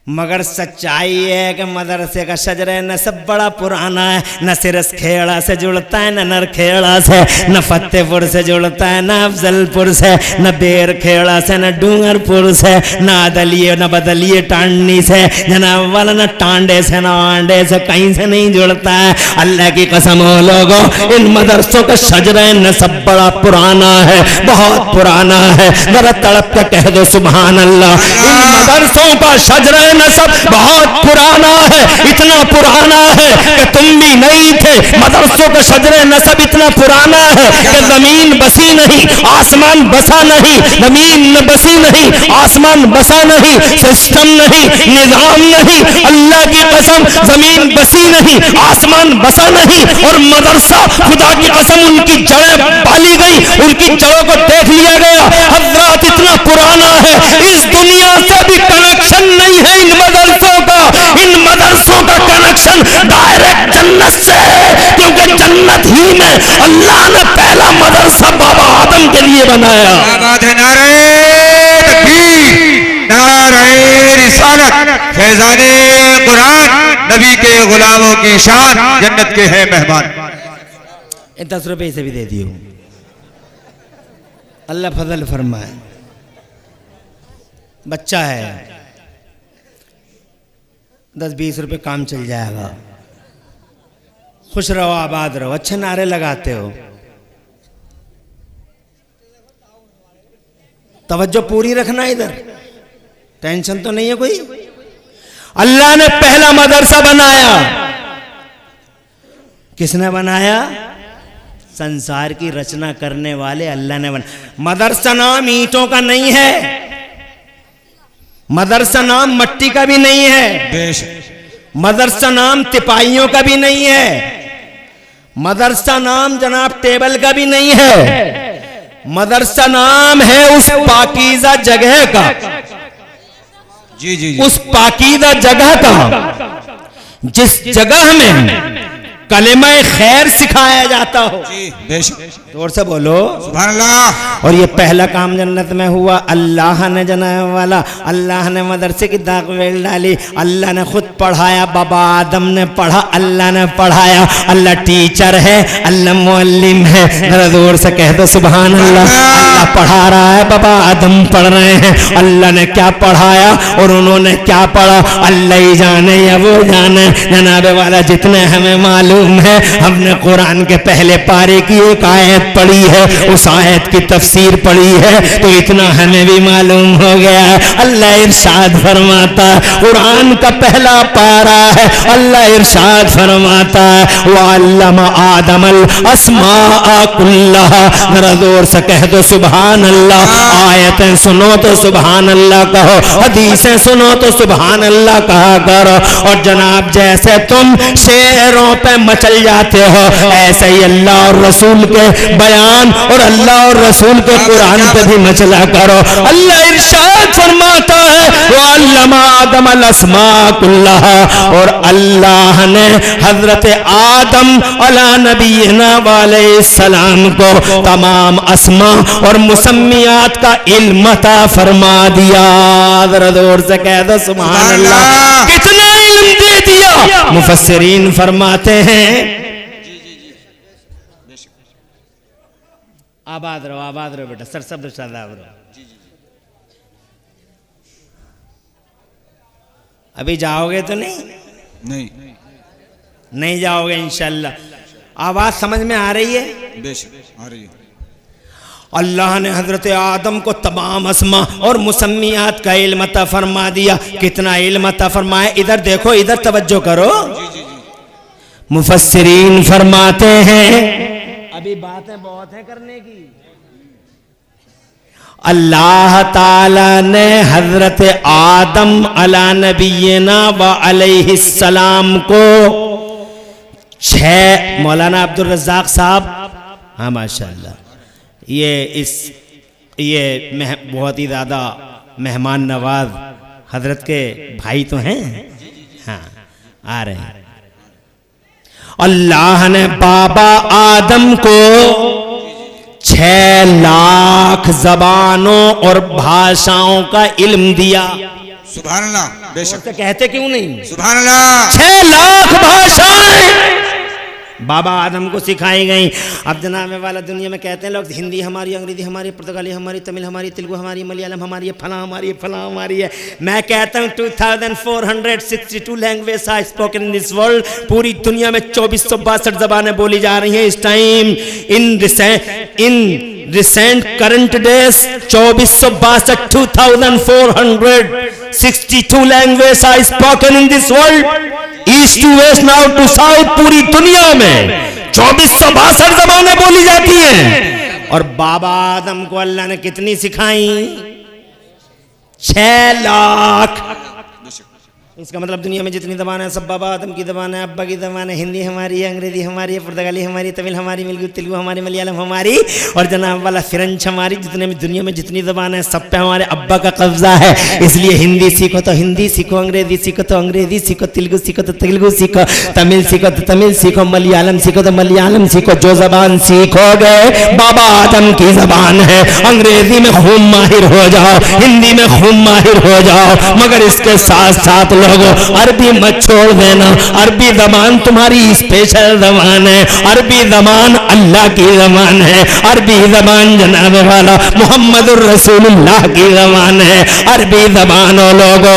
मगर सच्चाई है कि मदरसे का शजर नसब बड़ा पुराना है। न सिरसखेड़ा से जुड़ता है, न नरखेड़ा से, न फतेहपुर से जुड़ता है, न अफजलपुर से, न बेरखेड़ा से, न डूंगरपुर से, न अदलिए न बदलिए टांडनी से, जनाब वाला न टांडे से, न आंडे से, कहीं से नहीं जुड़ता है। अल्लाह की कसम हो लोगों, इन मदरसों का शजर नसब बड़ा पुराना है, बहुत पुराना है। जरा तड़प के कह दो सुभान अल्लाह। इन मदरसों का शजर नसब बहुत पुराना है, इतना पुराना है कि तुम भी नहीं थे। मदरसों का शजरे नसब इतना पुराना है कि जमीन बसी नहीं, आसमान बसा नहीं, जमीन बसी नहीं, आसमान बसा नहीं, सिस्टम नहीं, निजाम नहीं, अल्लाह की कसम जमीन बसी नहीं, आसमान बसा नहीं, और मदरसा खुदा की कसम उनकी जड़ें पाली गई, उनकी जड़ों को देख लिया गया। हजरत इतना पुराना है, इस दुनिया से भी कनेक्शन नहीं है इन मदरसों का। इन मदरसों का कनेक्शन डायरेक्ट जन्नत से है, क्योंकि जन्नत ही में अल्लाह ने पहला मदरसा बाबा आदम के लिए बनाया। क्या बात है, नारे तकबीर, नारे रिसालत, फैजाने कुरान, नबी के गुलामों की शान, जन्नत के हैं मेहमान। 10 रुपए से भी दे दियो, अल्लाह फजल फरमाए। बच्चा है, 10-20 रुपए काम चल जाएगा। खुश रहो, आबाद रहो, अच्छे नारे लगाते हो। तवज्जो पूरी रखना, इधर टेंशन तो नहीं है कोई। अल्लाह ने पहला मदरसा बनाया, किसने बनाया? संसार की रचना करने वाले अल्लाह ने बनाया। मदरसा नाम ईंटों का नहीं है, मदरसा नाम मट्टी का भी नहीं है, मदरसा नाम तिपाहियों का भी नहीं है, मदरसा नाम जनाब टेबल का भी नहीं है। मदरसा नाम है उस पाकीज़ा जगह का, जी जी, उस पाकीज़ा जगह का जिस जगह में कलेमा खैर सिखाया जाता हो। जी बेशक, जोर से बोलो सुभान अल्लाह। और ये पहला काम जन्नत में हुआ, अल्लाह ने जनाब वाला, अल्लाह ने मदरसे की दाखिल डाली, अल्लाह ने खुद पढ़ाया, बाबा आदम ने पढ़ा, अल्लाह ने पढ़ाया। अल्लाह टीचर है, अल्लाह मुअल्लिम है। जरा जोर से कह दो सुभान अल्लाह। अल्लाह पढ़ा रहा है, बाबा आदम पढ़ रहे हैं। अल्लाह ने क्या पढ़ाया और उन्होंने क्या पढ़ा, अल्लाह ही जाने या वो जाने। जनाब वाला जितने हमें मालूम है, हमने कुरान के पहले पारे की एक आयत पढ़ी है, उस आयत की तफसीर पढ़ी है, तो इतना हमें भी मालूम हो गया है। अल्लाह इरशाद फरमाता है, कुरान का पहला पारा है, अल्लाह इरशाद फरमाता है वअल्लमा आदमल अस्माअ कुल्लहा। जरा जोर से कह दो सुभान अल्लाह। आयतें सुनो तो सुभान अल्लाह कहो, हदीसें सुनो तो सुभान अल्लाह कहा करो। और जनाब जैसे तुम शेरों पे मचल जाते हो, ऐसे ही अल्लाह और रसूल के बयान और अल्लाह और रसूल के कुरान पे भी मचला करो। अल्लाह इरशाद फरमाता है वअल्लमा आदमल अस्माअ कुल्लहा। और अल्लाह ने हजरत आदम अला नबीना अलैहिस्सलाम को तमाम अस्मा और मुसम्मियात का इल्म अता फरमा दिया। जरा जोर से कह दो सुभान अल्लाह। कितना इल्म दे दिया। मुफस्सिरीन फरमाते हैं, आबाद रहो बेटा, सरसब्द शादाब रहो। अभी जाओगे तो नहीं नहीं जाओगे इंशाल्लाह। आवाज समझ में आ रही है? बेशक आ रही है। अल्लाह ने हजरत आदम को तमाम अस्मा और मुसम्मियात का इल्म अता फरमा दिया। कितना इल्म अता फरमाया, इधर देखो, इधर तवज्जो करो। मुफस्सिरीन फरमाते हैं, अभी बातें बहुत हैं करने की। अल्लाह ताला ने हजरत आदम अला नबीना व अलैहिस्सलाम को 6, मौलाना अब्दुल रज़्ज़ाक साहब, हाँ माशाल्लाह, ये बहुत ही ज़्यादा मेहमान नवाज हजरत के भाई तो हैं, हाँ आ रहे हैं। अल्लाह ने बाबा आदम को 6 लाख जबानों और भाषाओं का इल्म दिया। सुभान अल्लाह। बेशक। तो कहते क्यों नहीं सुभान अल्लाह। 6 लाख भाषाएं बाबा आदम को सिखाई गई। अब जनाब वाला दुनिया में कहते हैं लोग, हिंदी हमारी, अंग्रेजी हमारी, पुर्तगाली हमारी, तमिल हमारी, तेलुगु हमारी, मलयालम हमारी, फला हमारी, फला हमारी है। मैं कहता हूँ 2462 language are spoken in this world. पूरी दुनिया में 2462 जबानें बोली जा रही हैं इस time. In recent current days 2462 2462 language are spoken in this world. East to west, north to south, पूरी दुनिया में 2462 जबानें बोली जाती हैं। और बाबा आदम को अल्लाह ने कितनी सिखाई? 6 लाख। इसका मतलब दुनिया में जितनी जबान है सब बाबा आदम की जबान है, अब्बा की जबान है। हिंदी हमारी है, अंग्रेजी हमारी है, पुर्तगाली हमारी, तमिल हमारी, तेलुगु हमारी, मलयालम हमारी, और जनाब वाला फ्रेंच हमारी। जितने में दुनिया में जितनी जबान है सब पे हमारे अब्बा का कब्जा है। इसलिए हिंदी सीखो तो हिंदी सीखो, अंग्रेजी सीखो तो अंग्रेजी सीखो, तेलुगु सीखो तो तेलुगु सीखो, तमिल सीखो तो तमिल सीखो, मलयालम सीखो तो मलयालम सीखो। जो जबान सीखोगे बाबा आदम की जबान है। अंग्रेजी में खूब माहिर हो जाओ, हिंदी में खूब माहिर हो जाओ, मगर इसके साथ साथ अरबी मत छोड़ देना। अरबी जबान तुम्हारी स्पेशल जबान है। अरबी जबान अल्लाह की जबान है। अरबी जबान जनाब वाला मोहम्मदुर रसूलुल्लाह की जबान है। अरबी जबान हो लोगो,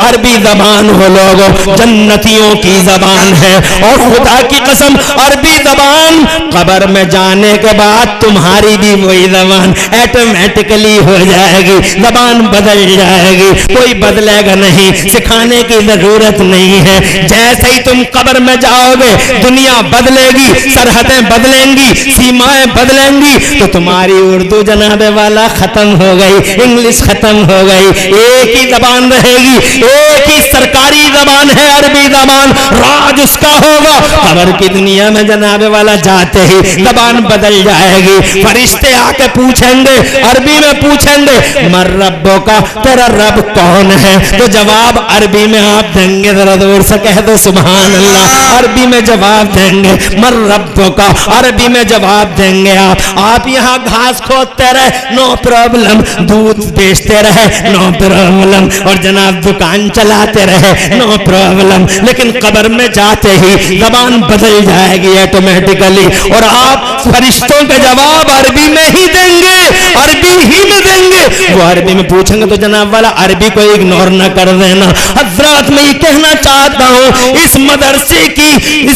अरबी जबान हो लोगो जन्नतियों की जबान है। और खुदा की कसम अरबी जबान कब्र में जाने के बाद तुम्हारी भी वही जबान ऑटोमेटिकली हो जाएगी। जबान बदल जाएगी, कोई बदलेगा नहीं, सिखाने की जरूरत नहीं है। जैसे ही तुम कब्र में जाओगे दुनिया बदलेगी, सरहदें बदलेंगी, सीमाएं बदलेंगी, तो तुम्हारी उर्दू जनाबे वाला खत्म हो गई, इंग्लिश खत्म हो गई, एक ही जबान रहेगी, एक ही सरकारी जबान है अरबी जबान। राज उसका होगा। कब्र की दुनिया में जनाबे वाला जाते ही जबान बदल जाएगी। फरिश्ते आके पूछेंगे, अरबी में पूछेंगे, मर रब्बो का, तेरा रब कौन है? तो जवाब अरबी में आप देंगे, जरा जोर से कह दो सुभान अल्लाह। अरबी में जवाब देंगे मर रब्बो का, अरबी में जवाब देंगे आप यहाँ घास खोदते रहे नो प्रॉब्लम, दूध बेचते रहे नो प्रॉब्लम, और जनाब दुकान चलाते रहे नो प्रॉब्लम, लेकिन कब्र में जाते ही जबान बदल जाएगी ऑटोमेटिकली, और आप फरिश्तों के जवाब अरबी में ही देंगे, अरबी ही में देंगे। वो अरबी में पूछेंगे तो जनाब वाला अरबी को इग्नोर न कर देना। हजरात मैं ये कहना चाहता हूँ इस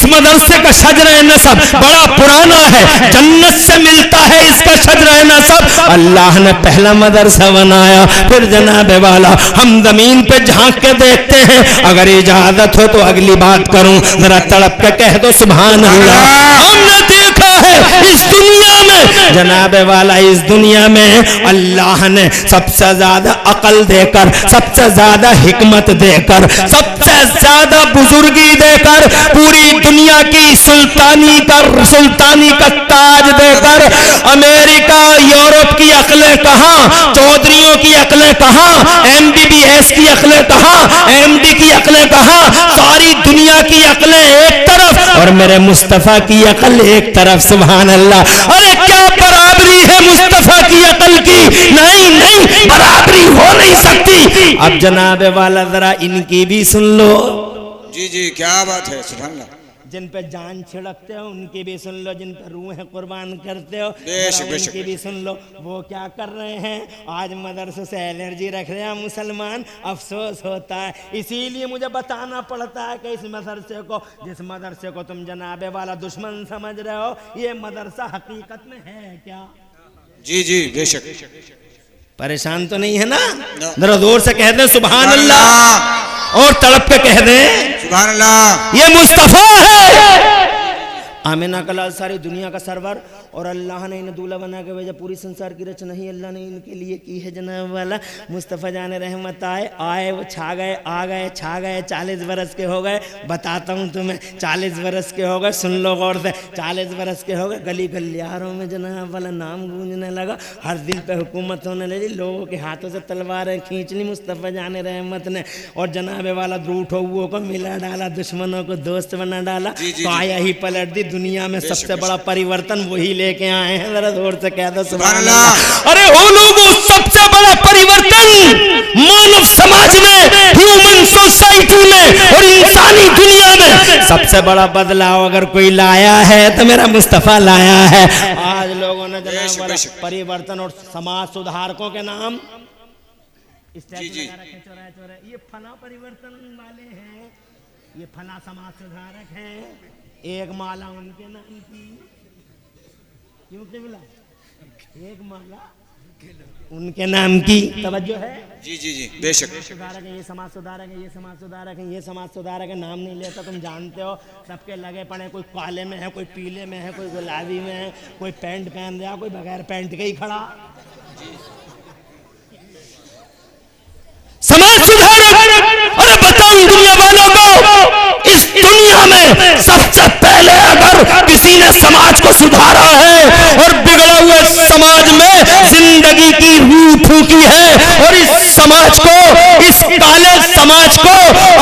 मदरसे का शजरे नसब बड़ा पुराना है, जन्नत से मिलता है इसका शजरे नसब। अल्लाह ने पहला मदरसा बनाया, फिर जनाब वाला हम जमीन पे झांक के देखते हैं, अगर इजाजत हो तो अगली बात करूं, जरा तड़प के कह दो सुभान अल्लाह। हमने देखा है इस दुनिया में जनाब वाला, इस दुनिया में अल्लाह ने सबसे ज्यादा अकल देकर, सबसे ज्यादा हिकमत देकर, सबसे ज्यादा बुजुर्गी देकर, पूरी दुनिया की सुल्तानी का ताज देकर, अमेरिका यूरोप की अकलें कहां, चौधरियों की अकलें कहां, MBBS की अकलें कहां, MD की अकलें कहां, सारी दुनिया की अकलें एक तरफ और मेरे मुस्तफा की अकल एक तरफ। सुभान अल्लाह। अरे क्या बराबरी है मुस्तफा की अकल की? नहीं, बराबरी हो नहीं सकती। अब जनाब वाला जरा इनकी भी सुन लो। जी जी क्या बात है, सुभान अल्लाह। जिन पे जान छिड़कते हो उनकी भी सुन लो, जिन पे रूह कुर्बान करते हो उनकी भी सुन लो। वो क्या कर रहे हैं? आज मदरसे से एलर्जी रख रहे हैं मुसलमान, अफसोस होता है। इसीलिए मुझे बताना पड़ता है कि इस मदरसे को, जिस मदरसे को तुम जनाबे वाला दुश्मन समझ रहे हो, ये मदरसा हकीकत में है क्या? जी जी बेशक। परेशान तो नहीं है ना? जरा जोर से कह दे सुभान अल्लाह, और तड़प के कह दे सुभान अल्लाह। ये मुस्तफा है। आमिना का लाल सारी दुनिया का सरवर, और अल्लाह ने इन्हें दूल्हा बना के भेजा। पूरी संसार की रचना ही अल्लाह ने इनके लिए की है जनाब वाला। मुस्तफ़ा जाने रहमत आए वो छा गए, आ गए, छा गए। 40 बरस के हो गए, बताता हूँ तुम्हें, 40 बरस के हो गए, सुन लो गौर से। 40 बरस के हो गए, गली गलियारों में जनाब वाला नाम गूंजने लगा, हर दिल पे हुकूमत होने लगी, लोगों के हाथों से तलवारें खींच ली मुस्तफ़ा जाने रहमत ने, और जनाब वाला रूठो हुओं को मिला डाला, दुश्मनों को दोस्त बना डाला। पाया ही पलट दी। दुनिया में सबसे बड़ा परिवर्तन वही लेके आए हैं। जरा जोर से कह दो सुभान अल्लाह। अरे वो लोगों, सबसे बड़ा परिवर्तन मानव समाज में, ह्यूमन सोसाइटी में और इंसानी दुनिया में सबसे बड़ा बदलाव अगर कोई लाया है तो मेरा मुस्तफा लाया है। आज लोगों ने जनाब परिवर्तन और समाज सुधारकों के नाम ये फला परिवर्तन वाले हैं, ये फला समाज सुधारक हैं, एक माला उनके नाम की, क्यों मिला? एक माला उनके नाम की, तवज्जो है? जी जी जी बेशक। सुधारक है, ये समाज सुधारक है, ये समाज सुधारक है, ये समाज सुधारक है, नाम नहीं लेता, तुम जानते हो। सबके लगे पड़े, कोई काले में है, कोई पीले में है, कोई गुलाबी में है, कोई पैंट पहन रहा, कोई बगैर पैंट के ही खड़ा। समाज सुधारक, अरे बताऊं दुनिया वालों को, इस दुनिया में सबसे पहले अगर किसी ने समाज को सुधारा है और बिगड़े हुए समाज में जिंदगी की रूह फूकी है, और इस समाज को, इस काले समाज को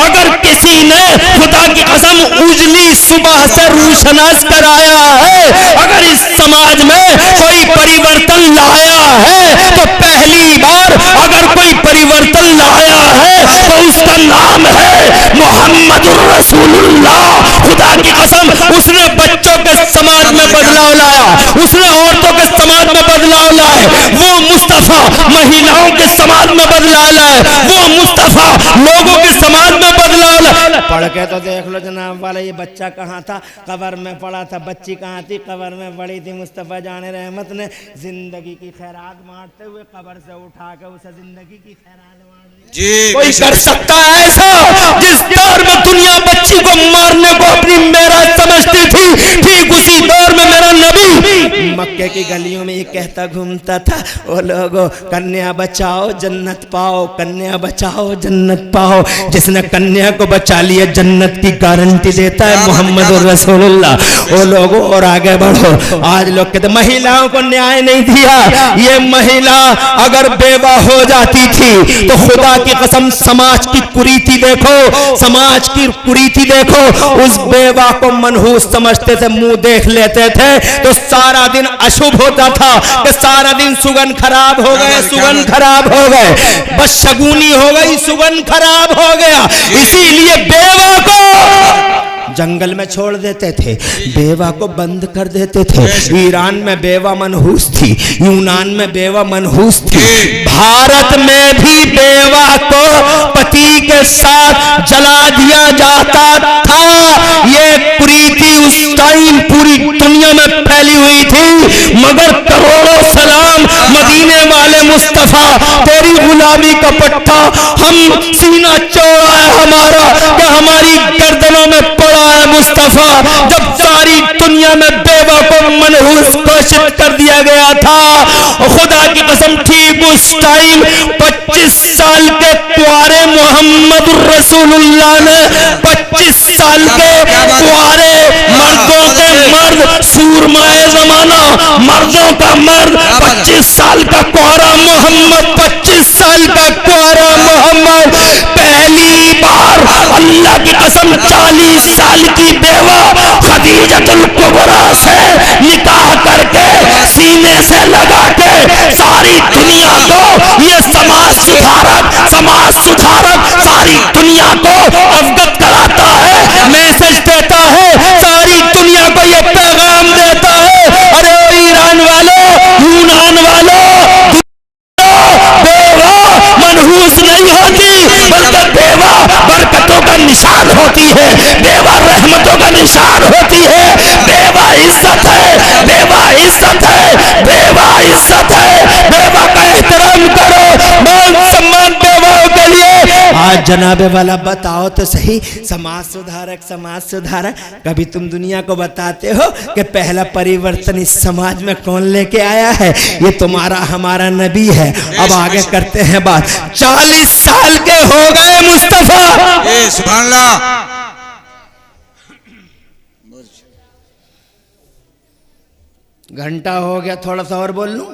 अगर किसी ने खुदा की कसम उजली सुबह से रोशनास कराया है, अगर इस समाज में कोई परिवर्तन लाया है, तो पहली बार अगर कोई परिवर्तन लाया है तो उसका नाम है मोहम्मदुर रसूलुल्लाह। खुदा की कसम, उसने बच्चों के समाज में बदलाव लाया, उसने औरतों के समाज में बदलाव लाए, वो मुस्तफा महिलाओं के समाज में बदलाव लाए, वो मुस्तफा लोगों के समाज में बदलाव लाए। पढ़ के तो देख लो जनाब वाला, ये बच्चा कहाँ था? कब्र में पड़ा था। बच्ची कहाँ थी? कब्र में पड़ी थी। मुस्तफा जाने रहमत ने जिंदगी की खैरात बांटते हुए कब्र से उठा के उसे जिंदगी की खैरात बांट दी। कोई कर सकता है ऐसा? जिस दौर में दुनिया बच्ची को मारने को अपनी मेरा समझती थी, ठीक उसी दौर में मेरा नबी मक्के की गलियों में ये कहता घूमता था, ओ लोगो कन्या बचाओ जन्नत पाओ, कन्या बचाओ जन्नत पाओ। जिसने कन्या को बचा लिया जन्नत की गारंटी देता है मोहम्मद रसूलुल्लाह। ओ लोगो और आगे बढ़ो। आज लोग कहते महिलाओं को न्याय नहीं दिया। ये महिला अगर बेवा हो जाती थी तो खुदा की कसम समाज की कुरीति देखो, समाज की कुरीति देखो। उस बेवा को मनहूस समझते थे, मुंह देख लेते थे तो सारा दिन अशुभ होता था कि सारा दिन सुगंध खराब हो गए, सुगंध खराब हो गए, बस शगुनी हो गई, सुगंध खराब हो गया। इसीलिए बेवा को जंगल में छोड़ देते थे, बेवा को बंद कर देते थे। ईरान में बेवा मनहूस थी, यूनान में बेवा मनहूस थी, भारत में भी बेवा को पति के साथ जला दिया जाता था। ये कुरीति उस टाइम पूरी दुनिया में फैली हुई थी, मगर करोड़ों सलाम मदीने वाले मुस्तफा, तेरी गुलामी का पट्टा हम सीना चौड़ा है हमारा कि हमारी गर्दनों में पड़ा है मुस्तफा। जब सारी दुनिया में बेवा को मनहूस घोषित कर दिया गया था, खुदा की कसम ठीक उस टाइम 25 साल के कुआरे मोहम्मद रसूलुल्लाह ने 25 साल के कुआरे मर्दों के मर्द, सूरमाए जमाना मर्दों का मर्द, 25 साल का कुआरा मोहम्मद, 25 साल का कुआरा मोहम्मद पहली बार अल्लाह की कसम 40 साल की बेवा खदीजतुल कुबरा से निकाह करके सीने से लगा के सारी दुनिया को ये समाज सुधारक सारी दुनिया को अवगत कराता है, मैसेज देता है, सारी दुनिया को ये पैगाम देता है। अरे ईरान वालों, यूनान वालों, बेवा मनहूस नहीं होती, बल्कि बेवा बरकतों का निशान होती है, बेवा रहमतों का निशान होती है, बेवा इज्जत है, बेवा इज्जत है, बेवा इज्जत है। बेवा का एहतराम करो, मान सम्मान बेवाओं के लिए। आज जनाबे वाला बताओ तो सही, समाज सुधारक कभी तुम दुनिया को बताते हो कि पहला परिवर्तन इस समाज में कौन लेके आया है? ये तुम्हारा हमारा नबी है। अब आगे करते हैं बात। 40 साल के हो गए मुस्तफा, सुभान अल्लाह। घंटा हो गया, थोड़ा सा और बोल लूं?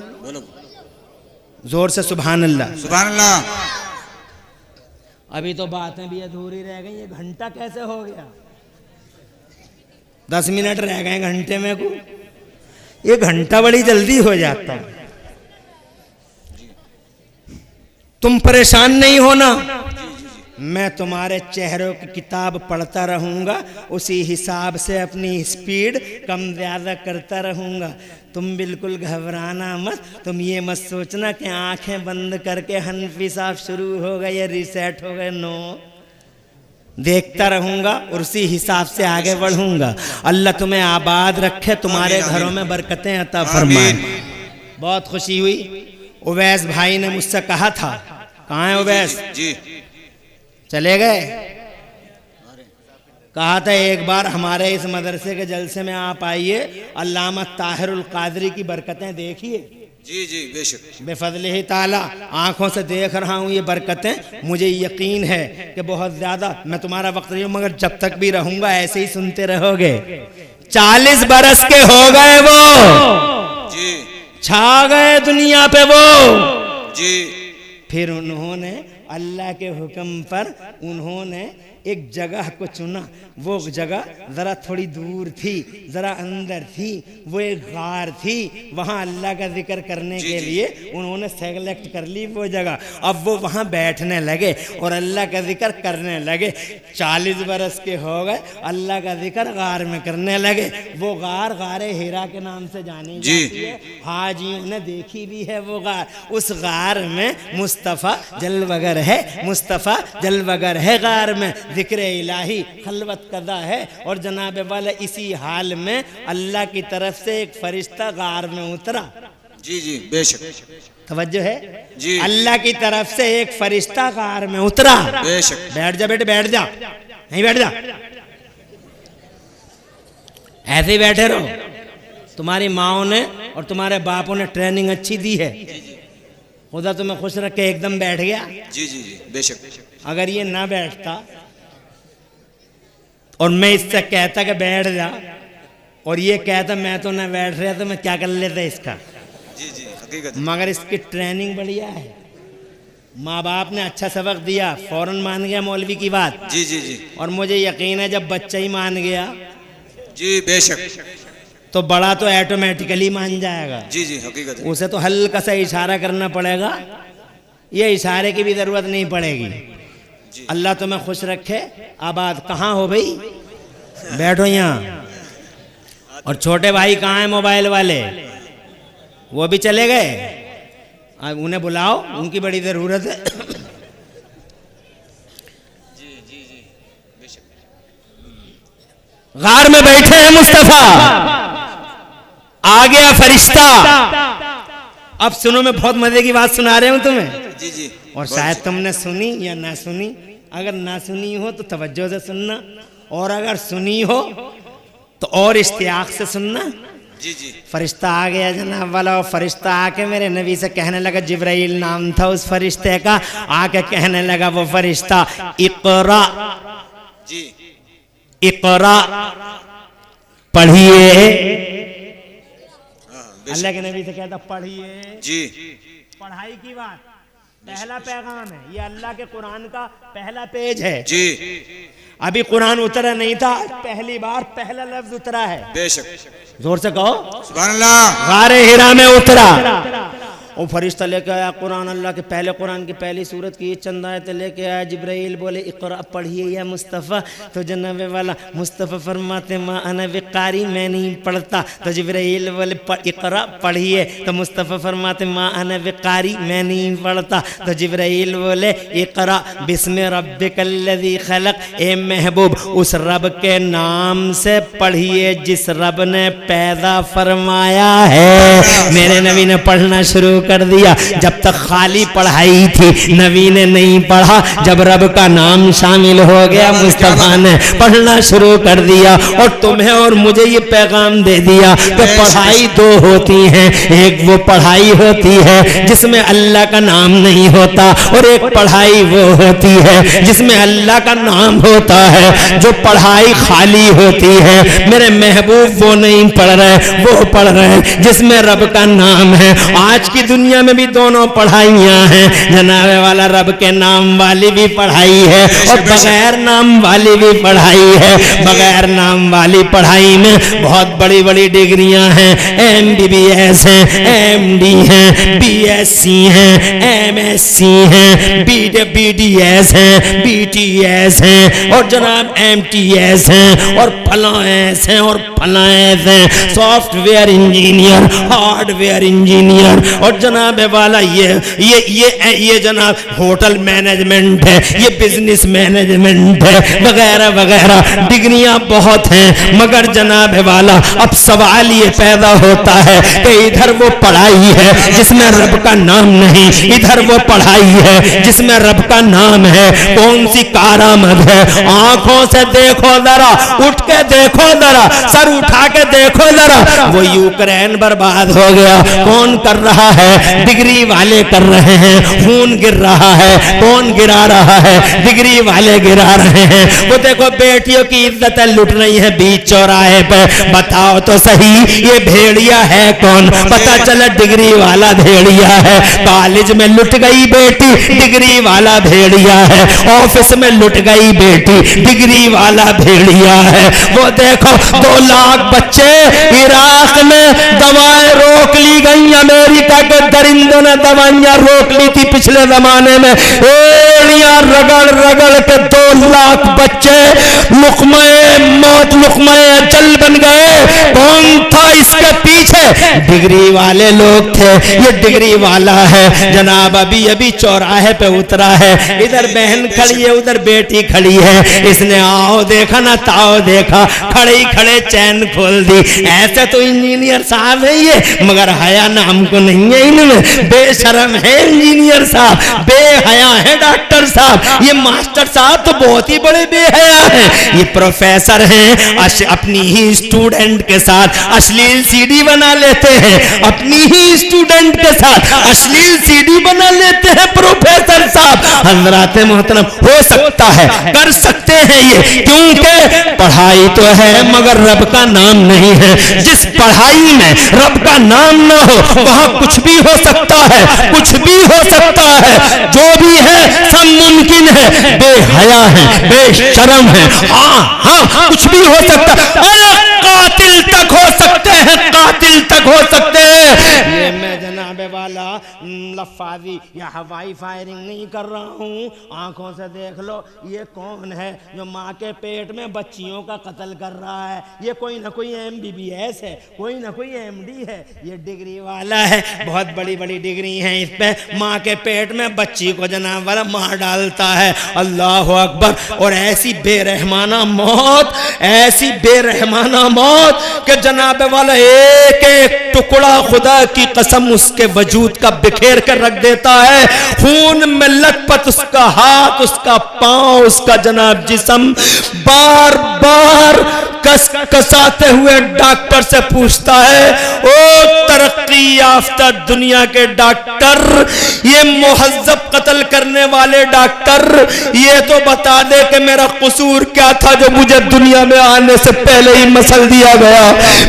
जोर से सुभान अल्लाह, सुभान अल्लाह। अभी तो बातें भी अधूरी रह गई। ये घंटा कैसे हो गया? 10 मिनट रह गए घंटे में को। ये घंटा बड़ी जल्दी हो जाता है। तुम परेशान नहीं होना, मैं तुम्हारे चेहरों की किताब पढ़ता रहूंगा, उसी हिसाब से अपनी स्पीड कम ज्यादा करता रहूंगा। तुम बिल्कुल घबराना मत, तुम ये मत सोचना कि आंखें बंद करके हनफी साहब शुरू हो गए या रिसेट हो गए। नो, देखता रहूंगा और उसी हिसाब से आगे बढ़ूंगा। अल्लाह तुम्हें आबाद रखे, तुम्हारे घरों में बरकतें अता फरमाए। बहुत खुशी हुई, उवैस भाई ने मुझसे कहा था, कहाँ है उवैस जी? चले गए? कहा था एक बार हमारे इस मदरसे के जलसे में आप आइए, अल्लामा ताहिरुल कादरी की बरकतें देखिए। जी जी बेशक, बेफज़लिही ताला आंखों से देख रहा हूँ ये बरकतें। मुझे यकीन है कि बहुत ज्यादा, मैं तुम्हारा वक्त नहीं हूँ मगर जब तक भी रहूंगा ऐसे ही सुनते रहोगे। 40 बरस के हो गए वो जी, छा गए दुनिया पे वो जी। फिर उन्होंने अल्लाह के हुक्म पर उन्होंने एक जगह को चुना। वो जगह ज़रा थोड़ी दूर थी, ज़रा अंदर थी, वो एक गार थी। वहाँ अल्लाह का जिक्र करने के लिए उन्होंने सेलेक्ट कर ली वो जगह। अब वो वहाँ बैठने लगे और अल्लाह का जिक्र करने लगे। 40 बरस के हो गए, अल्लाह का जिक्र गार में करने लगे। वो गार गारे हिरा के नाम से जानी जाती है, हाजियों ने देखी भी है वो गार। उस गार में मुस्तफ़ा जलवगर है, मुस्तफ़ा जलवगर है गार में, जिक्र इलाही खलवत कदा है। और जनाबे वाला इसी हाल में अल्लाह की तरफ से एक फरिश्ता गार में उतरा। जी जी बेशक, तवज्जो है जी। अल्लाह की तरफ से एक फरिश्ता गार में उतरा। बेशक। बैठ जा बेटे, बैठ जा, नहीं बैठ जा, ऐसे ही बैठे रहो। तुम्हारी माओ ने और तुम्हारे बापों ने ट्रेनिंग अच्छी दी है, खुदा तुम्हें खुश रख के एकदम बैठ गया। जी जी जी बेशक। अगर ये ना बैठता और मैं इससे कहता कि बैठ जा, और ये कहता मैं तो ना बैठ रहा, तो मैं क्या कर लेता इसका। जी जी हकीकत। मगर इसकी ट्रेनिंग बढ़िया है, माँ बाप ने अच्छा सबक दिया, फौरन मान गया मौलवी की बात। जी जी जी। और मुझे यकीन है जब बच्चा ही मान गया जी बेशक, तो बड़ा तो ऑटोमेटिकली मान जाएगा। जी जी हकीकत। उसे तो हल्का सा इशारा करना पड़ेगा, ये इशारे की भी जरूरत नहीं पड़ेगी। अल्लाह तुम्हें खुश रखे, आबाद। कहाँ हो भाई, बैठो यहाँ। और छोटे भाई कहाँ हैं मोबाइल वाले, वो भी चले गए, अब उन्हें बुलाओ, उनकी बड़ी जरूरत है। गार में बैठे हैं मुस्तफा, आ गया फरिश्ता। अब सुनो, मैं बहुत मजे की बात सुना रहा हूं तुम्हें। जी जी। और शायद तुमने सुनी या ना सुनी, अगर ना सुनी हो तो तवज्जो से सुनना, और अगर सुनी हो तो और इश्तियाक से सुनना। जी जी। फरिश्ता आ गया जनाब वाला, और फरिश्ता आके मेरे नबी से कहने लगा, जिब्राइल नाम था उस फरिश्ते का, आके कहने लगा वो फरिश्ता, इक़रा जी, इक़रा पढ़िए। अल्लाह के नबी से कहता पढ़िए। जी। पढ़ाई की बात पहला पैगाम है, ये अल्लाह के कुरान का पहला पेज है। जी। अभी कुरान उतरा नहीं था, पहली बार पहला लफ्ज उतरा है। बेशक। जोर से कहो सुभान अल्लाह। गारे हिरा में उतरा, वो फरिश्ता लेके आया कुरान, अल्लाह के पहले कुरान की पहली सूरत की चंद आयतें लेके आया। जिब्राइल बोले इक़रा पढ़िए या मुस्तफ़ा, तो जनाबे वाला मुस्तफ़ा फरमाते माँ अना बिकारी, मैं नहीं पढ़ता। तो जिब्राइल बोले इक़रा पढ़िए, तो मुस्तफ़ा फरमाते माँ अना बिकारी, मैं नहीं पढ़ता। तो जिब्राइल बोले इक़रा बिस्मि रब्बिकल्लज़ी खलक़, ए महबूब उस रब के नाम से पढ़िए जिस रब ने पैदा फरमाया है। मेरे नबी ने पढ़ना शुरू कर दिया। जब तक खाली पढ़ाई थी नबी ने नहीं पढ़ा, जब रब का नाम शामिल हो गया मुस्तफा ने पढ़ना शुरू कर दिया। और तुम्हें और मुझे ये पैगाम दे दिया कि पढ़ाई दो होती हैं, एक वो पढ़ाई होती है जिसमें अल्लाह का नाम नहीं होता, और एक पढ़ाई वो होती है जिसमें अल्लाह का नाम होता है। जो पढ़ाई खाली होती है मेरे महबूब वो नहीं पढ़ रहे, वो पढ़ रहे जिसमें रब का नाम है। आज की दुनिया में भी दोनों पढ़ाइयाँ हैं, जनाबे वाला रब के नाम वाली भी पढ़ाई है और बगैर नाम वाली भी पढ़ाई है। बगैर नाम वाली पढ़ाई में बहुत बड़ी बड़ी डिग्रियां हैं, MBBS हैं, MD हैं, BSc हैं, MSc हैं, BDS हैं, BTS हैं, और जनाब MTS हैं, और फलाएस हैं, और फलाएस हैं, सॉफ्टवेयर इंजीनियर, हार्डवेयर इंजीनियर, और जनाब वाला ये जनाब होटल मैनेजमेंट है, ये बिजनेस मैनेजमेंट है, वगैरह वगैरह डिग्रियां बहुत हैं। मगर जनाब वाला अब सवाल ये पैदा होता है कि इधर वो पढ़ाई है जिसमें रब का नाम नहीं, इधर वो पढ़ाई है जिसमें रब का नाम है। कौन सी कारामद है? आंखों से देखो जरा, उठ के देखो जरा, सर उठा के देखो जरा, वो यूक्रेन बर्बाद हो गया। कौन कर रहा है? डिग्री वाले कर रहे हैं। खून गिर रहा है, कौन गिरा रहा है? डिग्री वाले गिरा रहे हैं। वो देखो बेटियों की इज्जत लुट रही है बीच चौराहे पे। बताओ तो सही ये भेड़िया है कौन? पता चला डिग्री वाला भेड़िया है। कॉलेज में लुट गई बेटी, डिग्री वाला भेड़िया है। ऑफिस में लुट गई बेटी, डिग्री वाला भेड़िया है। वो देखो 2 लाख बच्चे इराक में दवाएं रोक ली गई, अमेरिका के दरिंदों ने दवाइयां रोक ली थी पिछले जमाने में। एड़ियां रगड़ रगड़ के 2 लाख बच्चे लुकमे मौत, लुकमे जल बन गए। कौन था इसके पीछे? डिग्री वाले लोग थे। ये डिग्री वाला है जनाब। अभी अभी चौराहे पे उतरा है, इधर बहन खड़ी है, उधर बेटी खड़ी है। इसने आओ देखा ना ताओ देखा, खड़े ही खड़े चैन खोल दी। ऐसे तो इंजीनियर साहब है ये, मगर हया नाम को नहीं है इनमें। बेशरम है इंजीनियर साहब, बेहया है डॉक्टर साहब, ये मास्टर साहब तो बहुत ही बड़े बेहया हैं। ये प्रोफेसर हैं, अपनी ही स्टूडेंट के साथ अश्लील सीडी बना लेते हैं, अपनी ही स्टूडेंट के साथ अश्लील सीडी बना लेते हैं प्रोफेसर साहब। हजरात मोहतरम, हो सकता है, कर सकते हैं ये, क्योंकि पढ़ाई तो है मगर रब का नाम नहीं है। जिस पढ़ाई में रब का नाम ना हो वहां कुछ भी हो सकता है, कुछ भी हो सकता है। जो भी है सब मुमकिन है। बेहया है, बेशरम है, हाँ हाँ कुछ भी हो सकता है। अरे कातिल तक हो सकते हैं, कातिल तक हो सकते हैं। ये मैं जनाबे वाला लफाजी या हवाई फायरिंग नहीं कर रहा हूँ, आंखों से देख लो। ये कौन है जो माँ के पेट में बच्चियों का कत्ल कर रहा है? ये कोई ना कोई MBBS है, कोई ना कोई MD है, ये डिग्री वाला है, बहुत बड़ी बड़ी डिग्री है इस पे। माँ के पेट में बच्ची को जनाब वाला मार डालता है, अल्लाह अकबर। और ऐसी बेरहमाना मौत, ऐसी बेरहमाना मौत कि जनाब वाला एक एक टुकड़ा खुदा की कसम उसके वजूद का बिखेर कर रख देता है। खून में लथपथ उसका हाथ, उसका पांव, उसका जनाब जिस्म बार बार कसाते हुए डॉक्टर से पूछता है, ओ तरक्की याफ्ता दुनिया के डॉक्टर, ये मुहज्जब कत्ल करने वाले डॉक्टर, ये तो बता दे कि मेरा कसूर क्या था जो मुझे दुनिया में आने से पहले ही मसल दिया गया,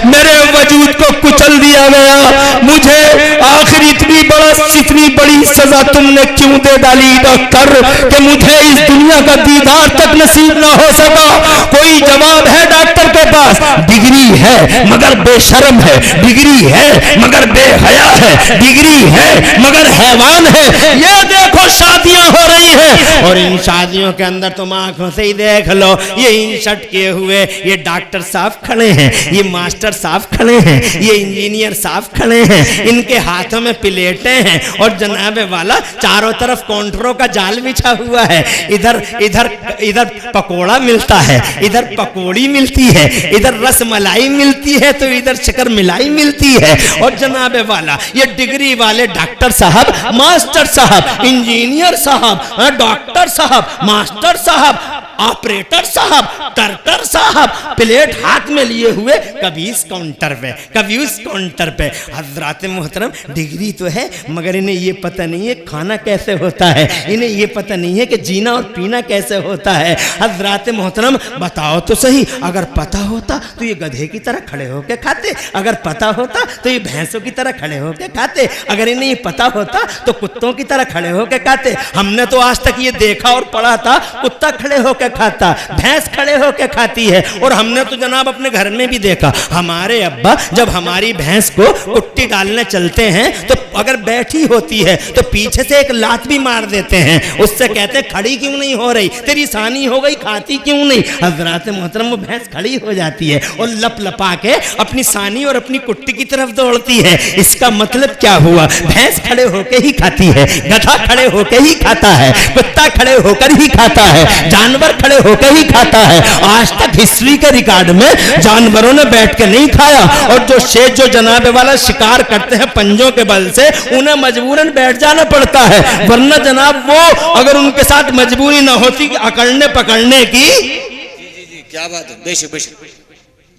मेरे वजूद को कुचल दिया गया, मुझे आखिर इतनी बड़ी सजा तुमने क्यों दे डाली डॉक्टर कि मुझे इस दुनिया का दीदार तक नसीब ना हो सका? कोई जवाब है डॉक्टर के पास? डिग्री है मगर बेशर्म है, डिग्री है मगर बेहया है, डिग्री है मगर हैवान है। ये देखो शादियां हो रही हैं और इन शादियों के अंदर तुम आंखों से ही देख लो, ये इंशर्ट किए हुए ये डॉक्टर साहब खड़े हैं, ये मास्टर साहब खड़े हैं, ये इंजीनियर साहब खड़े हैं, इनके हाथों में प्लेटें हैं और जनाबे वाला चारों तरफ काउंटरों का जाल बिछा हुआ है। इधर इधर इधर पकोड़ा मिलता है, इधर पकौड़ी मिलती है, इधर रस मलाई मिलती है तो इधर शक्कर मिलाई मिलती है। और जनाबे वाला ये डिग्री वाले डॉक्टर साहब, मास्टर साहब, इंजीनियर साहब, डॉक्टर साहब, मास्टर साहब, ऑपरेटर साहब, टर्टर साहब, प्लेट हाथ में लिए हुए कभी इस काउंटर पे कभी उस काउंटर पे। हजरात मोहतरम, डिग्री तो है मगर इन्हें ये पता नहीं है खाना कैसे होता है, इन्हें ये पता नहीं है कि जीना और पीना कैसे होता है। हजरात मोहतरम, बताओ तो सही, अगर पता होता तो ये गधे की तरह खड़े होके खाते, अगर पता होता तो ये भैंसों की तरह खड़े होके खाते, अगर इन्हें ये पता होता तो कुत्तों की तरह खड़े होके खाते। हमने तो आज तक ये देखा और पढ़ा था कुत्ता खड़े होके खाता, भैंस खड़े होके खाती है। और हमने तो जनाब अपने घर में भी देखा, हमारे अब्बा जब हमारी भैंस को कुट्टी डालने चलते हैं तो अगर बैठी होती है तो पीछे से एक लात भी मार देते हैं, उससे कहते हैं खड़ी क्यों नहीं हो रही, तेरी सानी हो गई, खाती क्यों नहीं। हजरात मोहतरम, वो भैंस खड़ी हो जाती है और लप लपा के अपनी सानी और अपनी कुट्टी की तरफ दौड़ती है। इसका मतलब क्या हुआ? भैंस खड़े होके ही खाती है, गधा खड़े होके ही खाता है, कुत्ता खड़े होकर ही खाता है, जानवर खड़े होकर ही खाता है। आज तक हिस्ट्री के रिकॉर्ड में जानवरों ने बैठ के नहीं खाया, और जो शेर जो जनाबे वाला शिकार करते हैं पंजों के बल से, उन्हें मजबूरन बैठ जाना पड़ता है, वरना जनाब वो अगर उनके साथ मजबूरी ना होती कि अकड़ने पकड़ने की। जी क्या बात है, बेशक बेशक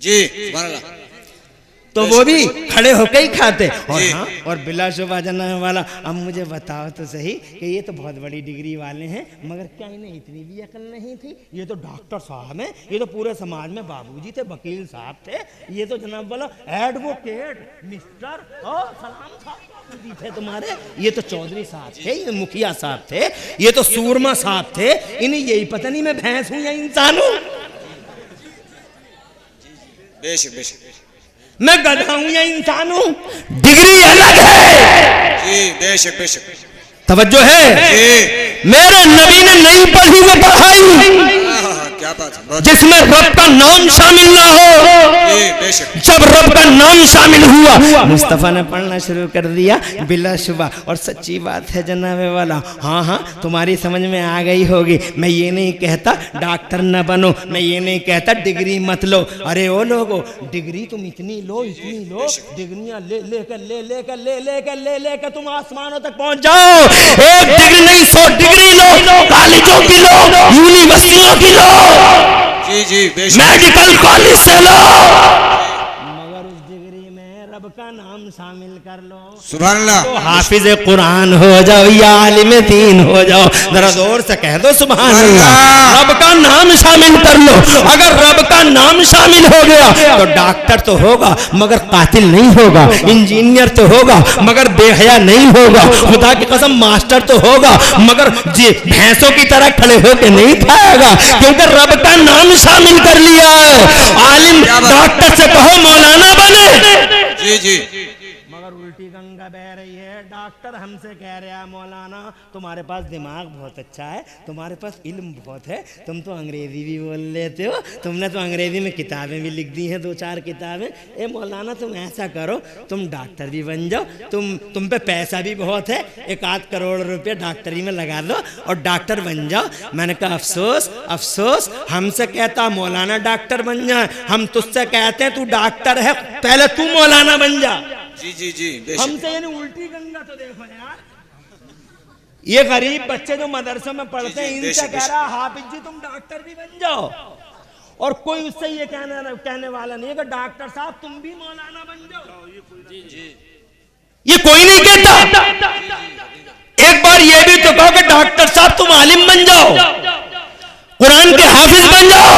जी, तो वो भी खड़े होकर ही खाते। और हाँ, और बिलाशुबा जनाबे वाला, अब मुझे बताओ तो सही कि ये तो बहुत बड़ी डिग्री वाले हैं मगर क्या इन्हें इतनी भी अकल नहीं थी? ये तो डॉक्टर साहब हैं, ये तो पूरे समाज में बाबूजी थे, वकील साहब थे, ये तो जनाब वाला एडवोकेट मिस्टर और सलाम साहब थे तुम्हारे, ये तो चौधरी साहब थे, ये मुखिया साहब थे, ये तो सूरमा साहब थे। इन्हें यही पता नहीं मैं भैंस हूं या इंसान हूं, बेशक बेशक मैं गधा हूं या इंसान हूं। डिग्री अलग है जी, बेशक बेशक, तवज्जो है जी। मेरे नबी ने नहीं पढ़ी वो पढ़ाई क्या बात है, जिसमें रब का नाम शामिल ना हो। बेशक, जब रब का नाम शामिल हुआ मुस्तफा ने पढ़ना शुरू कर दिया बिलाशुबा। और सच्ची बात है जनाबे वाला, हाँ हाँ तुम्हारी समझ में आ गई होगी, मैं ये नहीं कहता डॉक्टर न बनो, मैं ये नहीं कहता डिग्री मत लो। अरे ओ लोगो, डिग्री तुम इतनी लो, डिग्रियां ले लेकर तुम आसमानों तक पहुंच जाओ। एक डिग्री नहीं 100 डिग्री कॉलेजों की लो, यूनिवर्सिटियों की लो, जी जी बेशक मेडिकल कॉलेज से लो, मगर उस डिग्री में रब का नाम शामिल कर लो। सुभान अल्लाह। तो हाफिज कुरान हो जाओ या आलिम दीन हो जाओ, जरा जोर से कह दो सुभान अल्लाह। रब का नाम शामिल कर लो। अगर रब का नाम शामिल हो गया तो डॉक्टर तो होगा मगर कातिल नहीं होगा, इंजीनियर तो होगा मगर बेहया नहीं होगा, खुदा की कसम मास्टर तो होगा मगर भैंसों की तरह खड़े होकर नहीं खाएगा, क्योंकि रब का नाम शामिल कर लिया है। आलिम डॉक्टर से कहो मौलाना बने, जी जी मगर उल्टी गंगा बह रही है। डॉक्टर हमसे कह रहा है मौलाना तुम्हारे पास दिमाग बहुत अच्छा है, तुम्हारे पास इल्म बहुत है, तुम तो अंग्रेजी भी बोल लेते हो, तुमने तो अंग्रेजी में किताबें भी लिख दी हैं, 2-4 किताबें। ए मौलाना तुम ऐसा करो, तुम डॉक्टर भी बन जाओ, तुम पे पैसा भी बहुत है, 1-8 करोड़ रुपये डॉक्टरी में लगा दो और डॉक्टर बन जाओ। मैंने कहा अफसोस अफसोस, हमसे कहता मौलाना डॉक्टर बन जाए, हम तुझसे कहते हैं तू डॉक्टर है, पहले तू मौलाना बन जा। जी जी जी हमसे यानी उल्टी गंगा। तो देखो यार, ये गरीब बच्चे जो मदरसे में पढ़ते हैं, इनसे कह रहा हाफिज जी तुम डॉक्टर भी बन जाओ, और कोई उससे ये कहने वाला नहीं है कि डॉक्टर साहब तुम भी मौलाना बन जाओ। ये कोई नहीं कहता। एक बार ये भी तो कहो कि डॉक्टर साहब तुम आलिम बन जाओ, कुरान के हाफिज बन जाओ।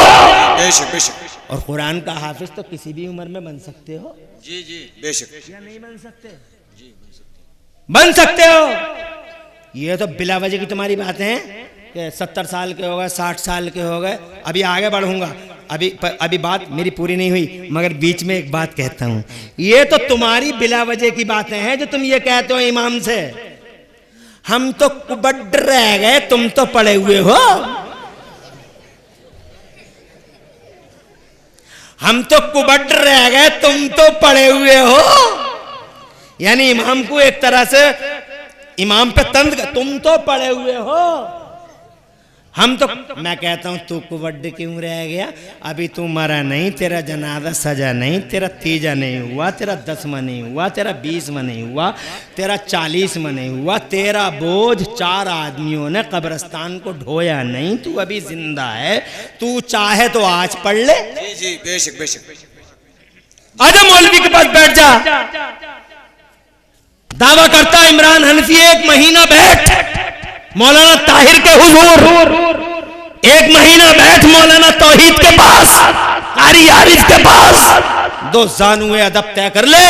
बेशक बेशक। और कुरान का हाफिज तो किसी भी उम्र में बन सकते हो। जी जी बेशक। या नहीं बन सकते? बन सकते हो। ये तो बिला वजह की तुम्हारी बातें हैं कि 70 साल के हो गए, 60 साल के हो गए। अभी आगे बढ़ूंगा, अभी बात मेरी पूरी नहीं हुई, मगर बीच में एक बात कहता हूं। ये तो तुम्हारी बिला वजह की बातें हैं जो तुम ये कहते हो इमाम से। हम तो कुबड़ रह गए, तुम तो पड़े हुए हो। हम तो कुबड़ रह गए, तुम तो पड़े हुए हो। यानी इमाम को एक तरह से इमाम पे तंज, तुम तो पड़े हुए हो। हम तो मैं कहता हूं तू कुबड़ क्यों रह गया? अभी तू मरा नहीं, तेरा जनाजा सजा नहीं, तेरा तीजा नहीं हुआ, तेरा 10वां नहीं हुआ, तेरा 20वां नहीं हुआ, तेरा 40वां नहीं हुआ, तेरा बोझ 4 आदमियों ने कब्रिस्तान को ढोया नहीं, तू अभी जिंदा है। तू चाहे तो आज पढ़ ले। जी जी बेशक बेशक। आजा मौलवी के पास बैठ जा। दावा करता इमरान हनफी 1 महीना बैठ मौलाना ताहिर के हुजूर, 1 महीना बैठ मौलाना तौहीद के पास, कारी आरिफ के पास, 2 ज़ानुए अदब तय कर ले।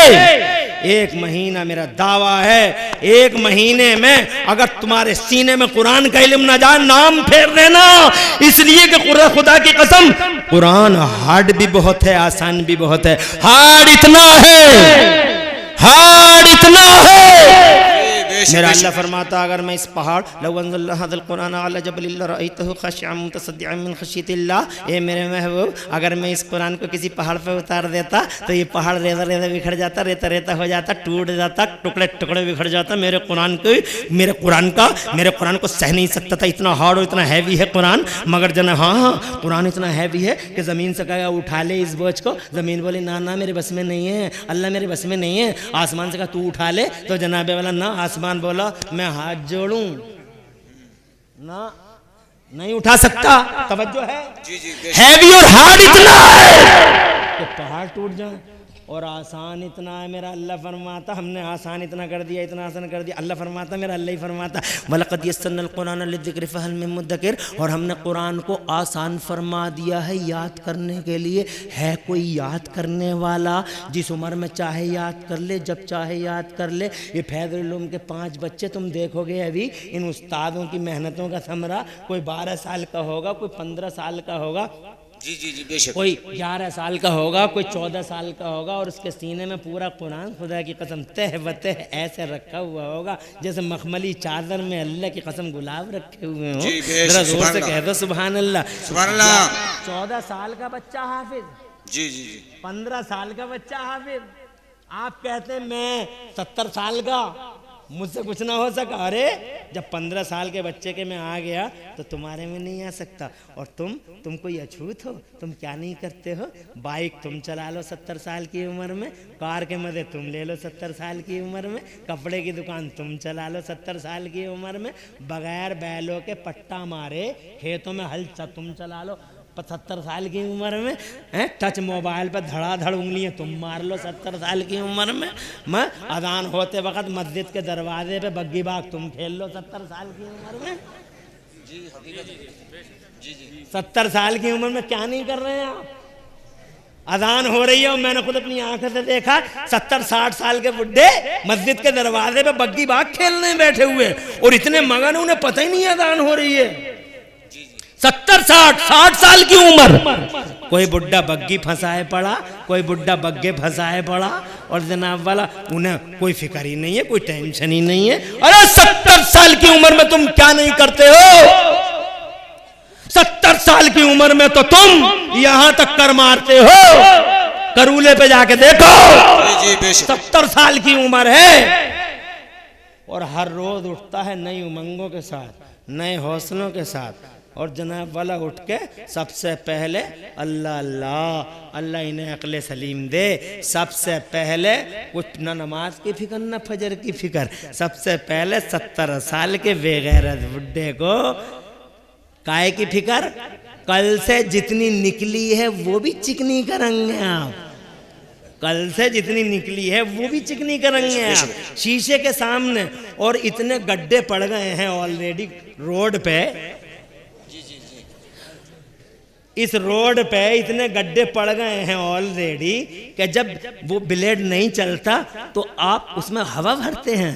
1 महीना मेरा दावा है, 1 महीने में अगर तुम्हारे सीने में कुरान का इल्म ना जाए, नाम फेर देना। इसलिए कि खुदा की कसम कुरान हार्ड भी बहुत है, आसान भी बहुत है। हार्ड इतना है, हार्ड इतना है। मेरा अल्लाह फरमाता अगर मैं इस पहाड़ ए मेरे महबूब, अगर मैं इस कुरान को किसी पहाड़ पर उतार देता तो ये पहाड़ रेता रेता बिखर जाता, रेता रेता हो जाता, टूट जाता, टुकड़े टुकड़े बिखर जाता। मेरे कुरान को सह नहीं सकता था, इतना हार्ड और इतना हैवी है कुरान। मगर जना हाँ कुरान इतना हैवी है कि ज़मीन से कहा उठा ले इस बोझ को। ज़मीन बोली ना ना मेरे बस में नहीं है, अल्लाह मेरे बस में नहीं है। आसमान से कहा तू उठा ले, तो जनाबे वाला ना, आसमान बोला मैं हाथ जोड़ूं ना, नहीं उठा सकता। तवज्जो है? जी जी। हैवी और हार्ड इतना है कि पहाड़ टूट जाए, और आसान इतना है। मेरा अल्लाह फरमाता हमने आसान इतना कर दिया, इतना आसान कर दिया। अल्लाह फरमाता, मेरा अल्लाह ही फरमाता वलक़द यस्सरनल कुरान लिज़्ज़िक्रि फ़हल मिन मुद्दकिर, और हमने कुरान को आसान फरमा दिया है याद करने के लिए। है कोई याद करने वाला? जिस उम्र में चाहे याद कर ले, जब चाहे याद कर ले। ये फैज़ुल उलूम के 5 बच्चे तुम देखोगे अभी इन उस्तादों की मेहनतों का समरा। कोई 12 साल का होगा, कोई 15 साल का होगा, जी जी जी बेशक, कोई 11 साल का होगा, कोई 14 साल का होगा, और उसके सीने में पूरा कुरान खुदा की कसम तह वतह ऐसे रखा हुआ होगा जैसे मखमली चादर में अल्लाह की कसम गुलाब रखे हुए हो। जरा जोर से कह दो सुभान अल्लाह, सुभान अल्लाह। 14 साल का बच्चा हाफिज, जी जी जी, 15 साल का बच्चा हाफिज। आप कहते हैं मैं 70 साल का, मुझसे कुछ ना हो सका। अरे जब 15 साल के बच्चे के मैं आ गया तो तुम्हारे में नहीं आ सकता। और तुम कोई अछूत हो, तुम क्या नहीं करते हो? बाइक तुम चला लो 70 साल की उम्र में, कार के मजे तुम ले लो 70 साल की उम्र में, कपड़े की दुकान तुम चला लो 70 साल की उम्र में, बगैर बैलों के पट्टा मारे खेतों में हल तुम चला लो 70 साल की उम्र में, हैं? टच मोबाइल पर धड़ाधड़ उंगलियां तुम मार लो 70 साल की उम्र में। मैं अजान होते वक्त मस्जिद के दरवाजे पे बग्गी बाग तुम खेल लो 70 साल की उम्र में। जी 70 साल की उम्र में क्या नहीं कर रहे हैं आप? अजान हो रही है और मैंने खुद अपनी आंखों से देखा 70-60 साल के बुड्ढे मस्जिद के दरवाजे पे बग्गी बाग खेलने बैठे हुए और इतने मगन उन्हें पता ही नहीं अजान हो रही है। 70-60 साल की उम्र, कोई बुड्ढा बग्गी फंसाए पड़ा, कोई बुड्ढा बग्गे फंसाए पड़ा और जनाब वाला उन्हें कोई फिक्र ही नहीं है, कोई टेंशन ही नहीं है। अरे 70 साल की उम्र में तुम क्या नहीं करते हो? 70 साल की उम्र में तो तुम यहां तक कर मारते हो, करूले पे जाके देखो। 70 साल की उम्र है और हर रोज उठता है नई उमंगों के साथ, नए हौसलों के साथ। और जनाब वाला उठ के सबसे पहले अल्लाह अल्लाह अल्लाह इन्हें अक्ल सलीम दे। सबसे पहले कुछ न नमाज की फिक्र न फजर की फिक्र, सबसे पहले 70 साल के बेगैरत बुड्ढे को काय की फिक्र? कल से जितनी निकली है वो भी चिकनी करेंगे आप, कल से जितनी निकली है वो भी चिकनी करेंगे आप शीशे के सामने। और इतने गड्ढे पड़ गए हैं ऑलरेडी रोड पे, इस रोड पे इतने गड्ढे पड़ गए हैं ऑलरेडी कि जब वो ब्लेड नहीं चलता तो आप उसमें हवा भरते हैं,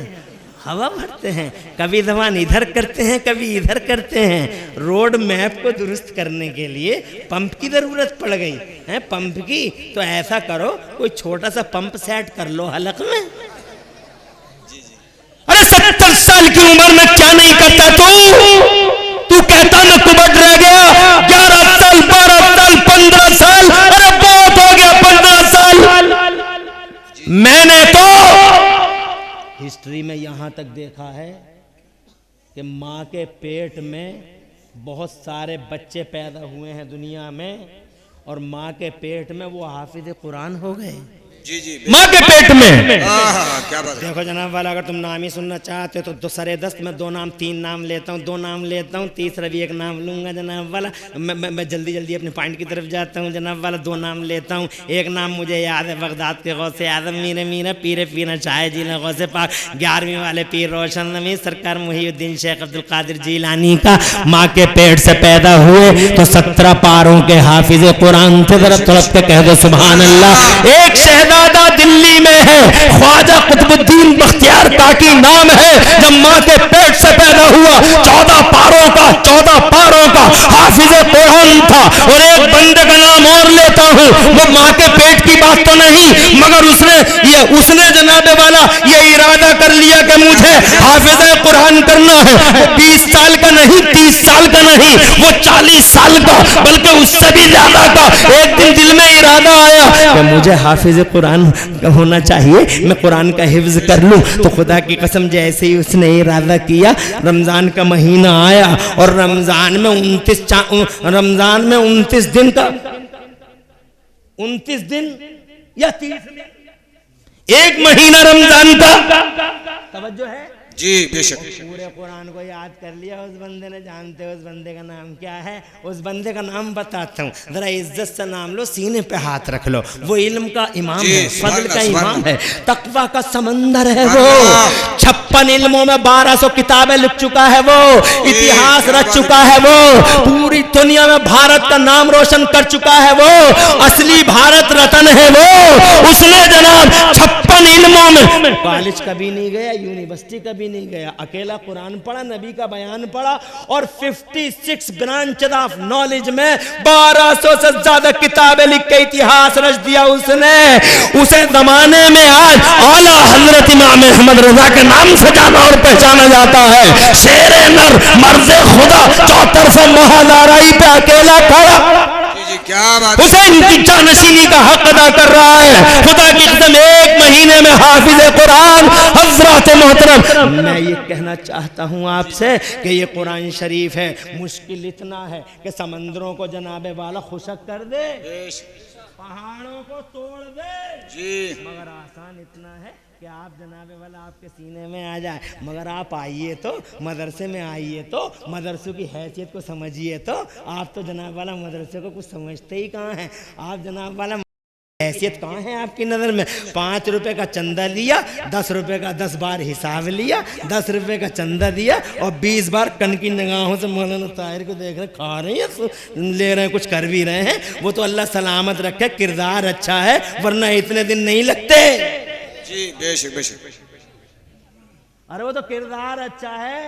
हवा भरते हैं, कभी जबान इधर करते हैं कभी इधर करते हैं। रोड मैप को दुरुस्त करने के लिए पंप की जरूरत पड़ गई है, पंप की। तो ऐसा करो कोई छोटा सा पंप सेट कर लो हलक में। अरे 70 साल की उम्र में क्या नहीं करता तू कहता मैं कुबड़ रह गया 11 साल 12 साल 15 साल, अरे बहुत हो गया 15 साल। मैंने तो हिस्ट्री में यहां तक देखा है कि मां के पेट में बहुत सारे बच्चे पैदा हुए हैं दुनिया में और मां के पेट में वो हाफिज कुरान हो गए। जी जी माँ के पेट में। क्या बात है। देखो जनाब वाला, अगर तुम नाम ही सुनना चाहते हो तो सरे दस्त में 2 नाम 3 नाम लेता हूँ, 2 नाम लेता हूँ, तीसरा भी एक नाम लूंगा जनाब वाला। मैं जल्दी जल्दी अपने पॉइंट की तरफ जाता हूँ जनाब वाला। 2 नाम लेता हूँ। एक नाम मुझे याद है बगदाद के गौसे आजम मीरे मीरे पीरे पीना चाहे जिला गौसे पाक 11वीं वाले पीर रोशन नमी सरकार मुहीउद्दीन शेख अब्दुल कादिर जीलानी का माँ के पेट से पैदा हुए तो 17 पारों के हाफिज कुरान थे। जरा तड़प के कह दो सुभान अल्लाह। एक शहजादा दिल्ली में है, ख्वाजा कुतुबुद्दीन बख्तियार काकी नाम है। जब माँ के पेट से पैदा हुआ 14 पारों का हाफिज कुरान था। और एक बंदे का नाम और लेता हूँ, वो माँ के पेट की बात तो नहीं मगर उसने जनाबे वाला ये इरादा कर लिया कि मुझे हाफिज कुरान करना है। वो 20 साल का नहीं, 30 साल का नहीं, वो 40 साल का बल्कि उससे भी ज्यादा का। एक दिन दिल में इरादा आया कि मुझे हाफिज कुरान होना चाहिए, मैं कुरान का हिफ्ज कर लूं। तो खुदा की कसम जैसे ही उसने इरादा किया रमजान का महीना आया और रमजान में 29 दिन का 29 दिन या 30 दिन, 1 महीना रमजान का तवज्जो है जी बेशक। पूरे कुरान को याद कर लिया उस बंदे ने। जानते हो उस बंदे का नाम क्या है? उस बंदे का नाम बताता हूँ, जरा इज्जत से नाम लो, सीने पे हाथ रख लो। वो इल्म का इमाम है, फजल का इमाम है, तकवा का समंदर है वो। 56 इल्मों में 1200 किताबें लिख चुका है वो, इतिहास रच चुका है वो, पूरी दुनिया में भारत का नाम रोशन कर चुका है वो, असली भारत रत्न है वो। उसने जनाब 56 इल्मों में कॉलेज कभी नहीं गया, यूनिवर्सिटी कभी नहीं गया, अकेला कुरान पढ़ा, नबी का बयान पढ़ा और 56 ब्रांचेस ऑफ नॉलेज में 1200 से ज्यादा किताबें लिख के इतिहास रच दिया उसने। उसे जमाने में आज आला हजरत इमाम अहमद रजा के नाम से जाना और पहचाना जाता है। शेरे नर मर्द खुदा 4 तरफ महादाराई पे अकेला खड़ा। क्या बात। हुसैन की जानशीनी का हक अदा कर रहा है। खुदा की कसम 1 महीने में हाफिज कुरान हजरत मोहतरम। मैं ये कहना चाहता हूँ आपसे कि ये कुरान शरीफ है, मुश्किल इतना है कि समंदरों को जनाबे वाला खुशक कर दे, पहाड़ों को तोड़ दे जी, मगर आसान इतना है कि आप जनाबे वाला आपके सीने में आ जाए। मगर आप आइए तो मदरसे में आइए तो मदरसों की हैसियत को समझिए। तो आप तो जनाब वाला मदरसे को कुछ समझते ही कहाँ हैं। आप जनाब वाला हैसियत कहाँ है आपकी नज़र में। 5 रुपए का चंदा लिया, 10 रुपए का 10 बार हिसाब लिया, 10 रुपए का चंदा दिया और 20 बार कन की निगाहों से मौलाना ताहिर को देख रहे, खा रहे हैं, ले रहे हैं, कुछ कर भी रहे हैं। वो तो अल्लाह सलामत रखे, किरदार अच्छा है, वरना इतने दिन नहीं लगते जी। बेशक बेशक। अरे वो तो किरदार अच्छा है,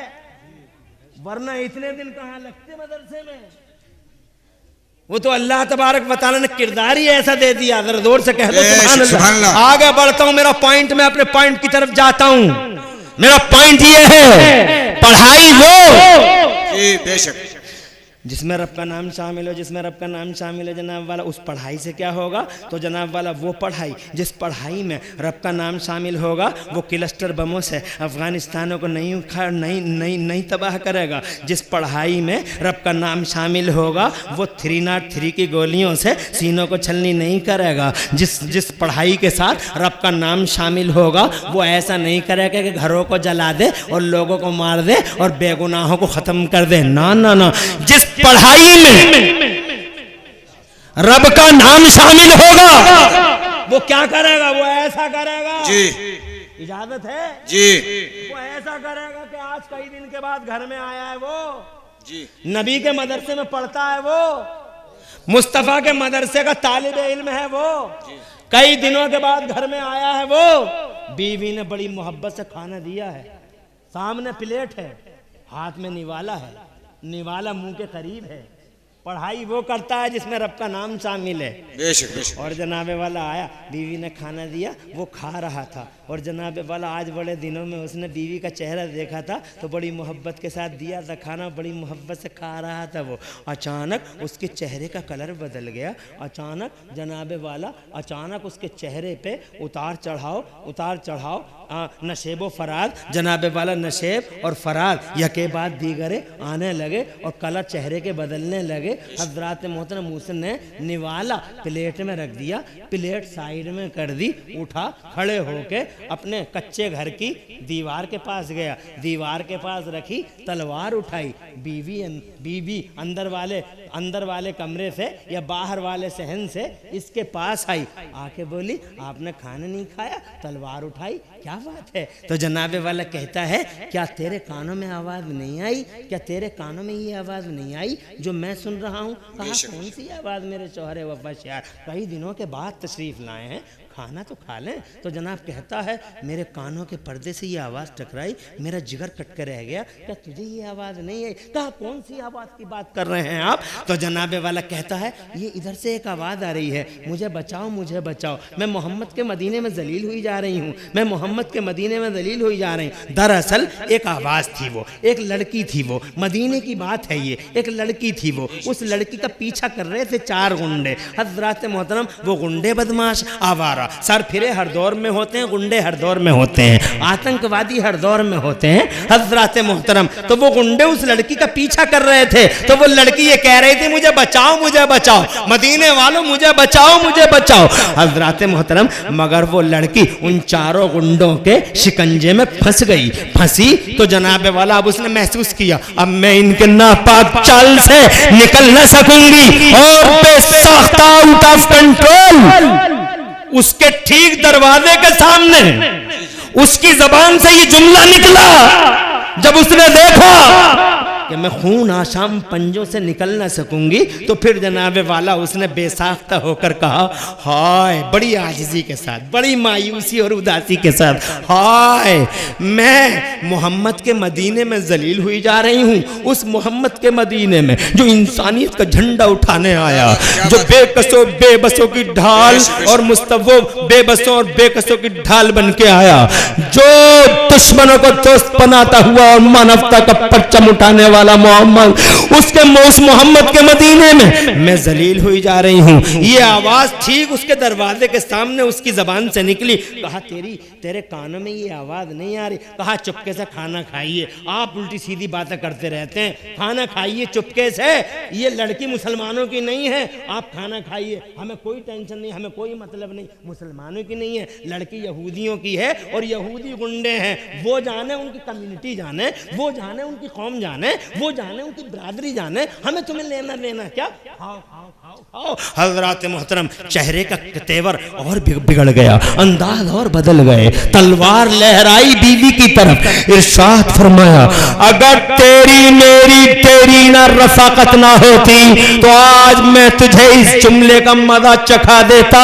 वरना इतने दिन कहाँ लगते मदरसे में। वो तो अल्लाह तबारक व तआला ने किरदार ही ऐसा दे दिया। जरा जोर से कह दो सुभान अल्लाह। आगे बढ़ता हूं, मेरा पॉइंट, मैं अपने पॉइंट की तरफ जाता हूं। मेरा पॉइंट ये है, पढ़ाई वो जी बेशक जिसमें रब का नाम शामिल हो, जिसमें रब का नाम शामिल है जनाब वाला, उस पढ़ाई से क्या होगा। तो जनाब वाला वो पढ़ाई जिस पढ़ाई में रब का नाम शामिल होगा वो क्लस्टर बमों से अफगानिस्तानों को नहीं तबाह करेगा। जिस पढ़ाई में रब का नाम शामिल होगा वो 303 की गोलियों से सीनों को छलनी नहीं करेगा। जिस पढ़ाई के साथ रब का नाम शामिल होगा वो ऐसा नहीं करेगा कि घरों को जला दे और लोगों को मार दे और बेगुनाहों को ख़त्म कर दे। ना ना ना, जिस पढ़ाई में रब का नाम शामिल होगा वो क्या करेगा, वो ऐसा करेगा जी। इजाजत है जी। वो ऐसा करेगा कि आज कई दिन के बाद घर में आया है वो जी, नबी के मदरसे में पढ़ता है वो, मुस्तफा के मदरसे का तालिब इल्म है वो, कई दिनों के बाद घर में आया है वो, बीवी ने बड़ी मोहब्बत से खाना दिया है, सामने प्लेट है, हाथ में निवाला है, निवाला मुंह के करीब है। पढ़ाई वो करता है जिसमें रब का नाम शामिल है। बेशक बेशक। और जनाबे वाला आया, बीवी ने खाना दिया, वो खा रहा था और जनाबे वाला आज बड़े दिनों में उसने बीवी का चेहरा देखा था तो बड़ी मोहब्बत के साथ दिया था खाना, बड़ी मोहब्बत से खा रहा था वो। अचानक उसके चेहरे का कलर बदल गया, अचानक जनाबे वाला अचानक उसके चेहरे पे उतार चढ़ाव नशेब व फराद, जनाबे वाला नशेब और फराद यके बाद दीगरे आने लगे और कलर चेहरे के बदलने लगे। हजरात मोहतरम उसने निवाला प्लेट में रख दिया, प्लेट साइड में कर दी, उठा खड़े होके अपने कच्चे घर की दीवार के पास गया, दीवार के पास रखी, तलवार उठाई, बीवी अंदर वाले कमरे से या बाहर वाले सहन से इसके पास आई, आके बोली आपने खाना नहीं खाया, तलवार उठाई, क्या बात है। तो जनाबे वाला कहता है क्या तेरे कानों में आवाज़ नहीं आई, क्या तेरे कानों में ये आवाज़ नहीं आई जो मैं सुन रहा हूँ। कहा कौन सी आवाज़ मेरे शौहरे वफा शयार, कई दिनों के बाद तशरीफ़ लाए हैं, खाना तो खा लें। तो जनाब कहता है मेरे कानों के पर्दे से ये आवाज़ टकराई, मेरा जिगर कट कर रह गया, क्या तुझे ये आवाज़ नहीं आई। कहा कौन सी आवाज़ की बात कर रहे हैं आप। तो जनाबे वाला कहता है ये इधर से एक आवाज़ आ रही है, मुझे बचाओ मुझे बचाओ, मैं मोहम्मद के मदीने में जलील हुई जा रही हूँ, मैं मोहम्मद के मदीने में जलील हुई जा रही हूँ। दरअसल एक आवाज़ थी, वो एक लड़की थी, वो मदीने की बात है, ये एक लड़की थी, वो उस लड़की का पीछा कर रहे थे 4 गुंडे। हज़रात मोहतरम वो गुंडे बदमाश आवारा सर फिरे हर दौर में होते हैं, गुंडे हर दौर में होते हैं, आतंकवादी हर दौर में होते हैं। हज़रात मोहतरम तो वो गुंडे उस लड़की का पीछा कर रहे थे, तो वो लड़की ये कह रही थी मुझे बचाओ मुझे बचाओ, मदीने वालों मुझे बचाओ मुझे बचाओ। हज़रात मोहतरम मगर वो लड़की उन 4 गुंडों के शिकंजे में फंस गई, फंसी तो जनाबे वाला अब उसने महसूस किया अब मैं इनके नापाक चाल से निकल न सकूंगी और बेसाख्ता आउट ऑफ कंट्रोल उसके ठीक दरवाजे के सामने उसकी जबान से ये जुमला निकला जब उसने देखा कि मैं खून आशाम पंजों से निकल ना सकूंगी, तो फिर जनाबे वाला उसने बेसाख्ता होकर कहा हाय, बड़ी आजिज़ी के साथ, बड़ी मायूसी और उदासी के साथ, हाय मैं मोहम्मद के मदीने में जलील हुई जा रही हूँ, उस मोहम्मद के मदीने में जो इंसानियत का झंडा उठाने आया, जो बेबसों की ढाल और मुस्तफ़ो बेबसों और बेकसों की ढाल बन के आया, जो दुश्मनों को दोस्त बनाता हुआ और मानवता का परचम उठाने वाला मोहम्मद, उसके उस मोहम्मद के मदीने में मैं जलील हुई जा रही हूँ। ये आवाज ठीक उसके दरवाजे के सामने उसकी जबान से निकली। कहा तेरे कानों में ये आवाज नहीं आ रही? कहा चुपके से खाना खाइए, आप उल्टी सीधी बातें करते रहते हैं, खाना खाइए चुपके से, ये लड़की मुसलमानों की नहीं है, आप खाना खाइए, हमें कोई टेंशन नहीं, हमें कोई मतलब नहीं, मुसलमानों की नहीं है, लड़की यहूदियों की है और यहूदी गुंडे हैं, वो जाने उनकी कम्युनिटी जाने, वो जाने उनकी कौम जाने, वो जाने उनकी बरादरी जाने, हमें तुम्हें लेना देना क्या? खाओ खाओ खाओ खाओ। हजरात मोहतरम, चेहरे का तेवर और बिगड़ गया, अंदाज और बदल गए, तलवार लहराई बीवी की तरफ, इरशाद फरमाया अगर तेरी ना रफाकत ना होती तो आज मैं तुझे इस जुमले का मजा चखा देता।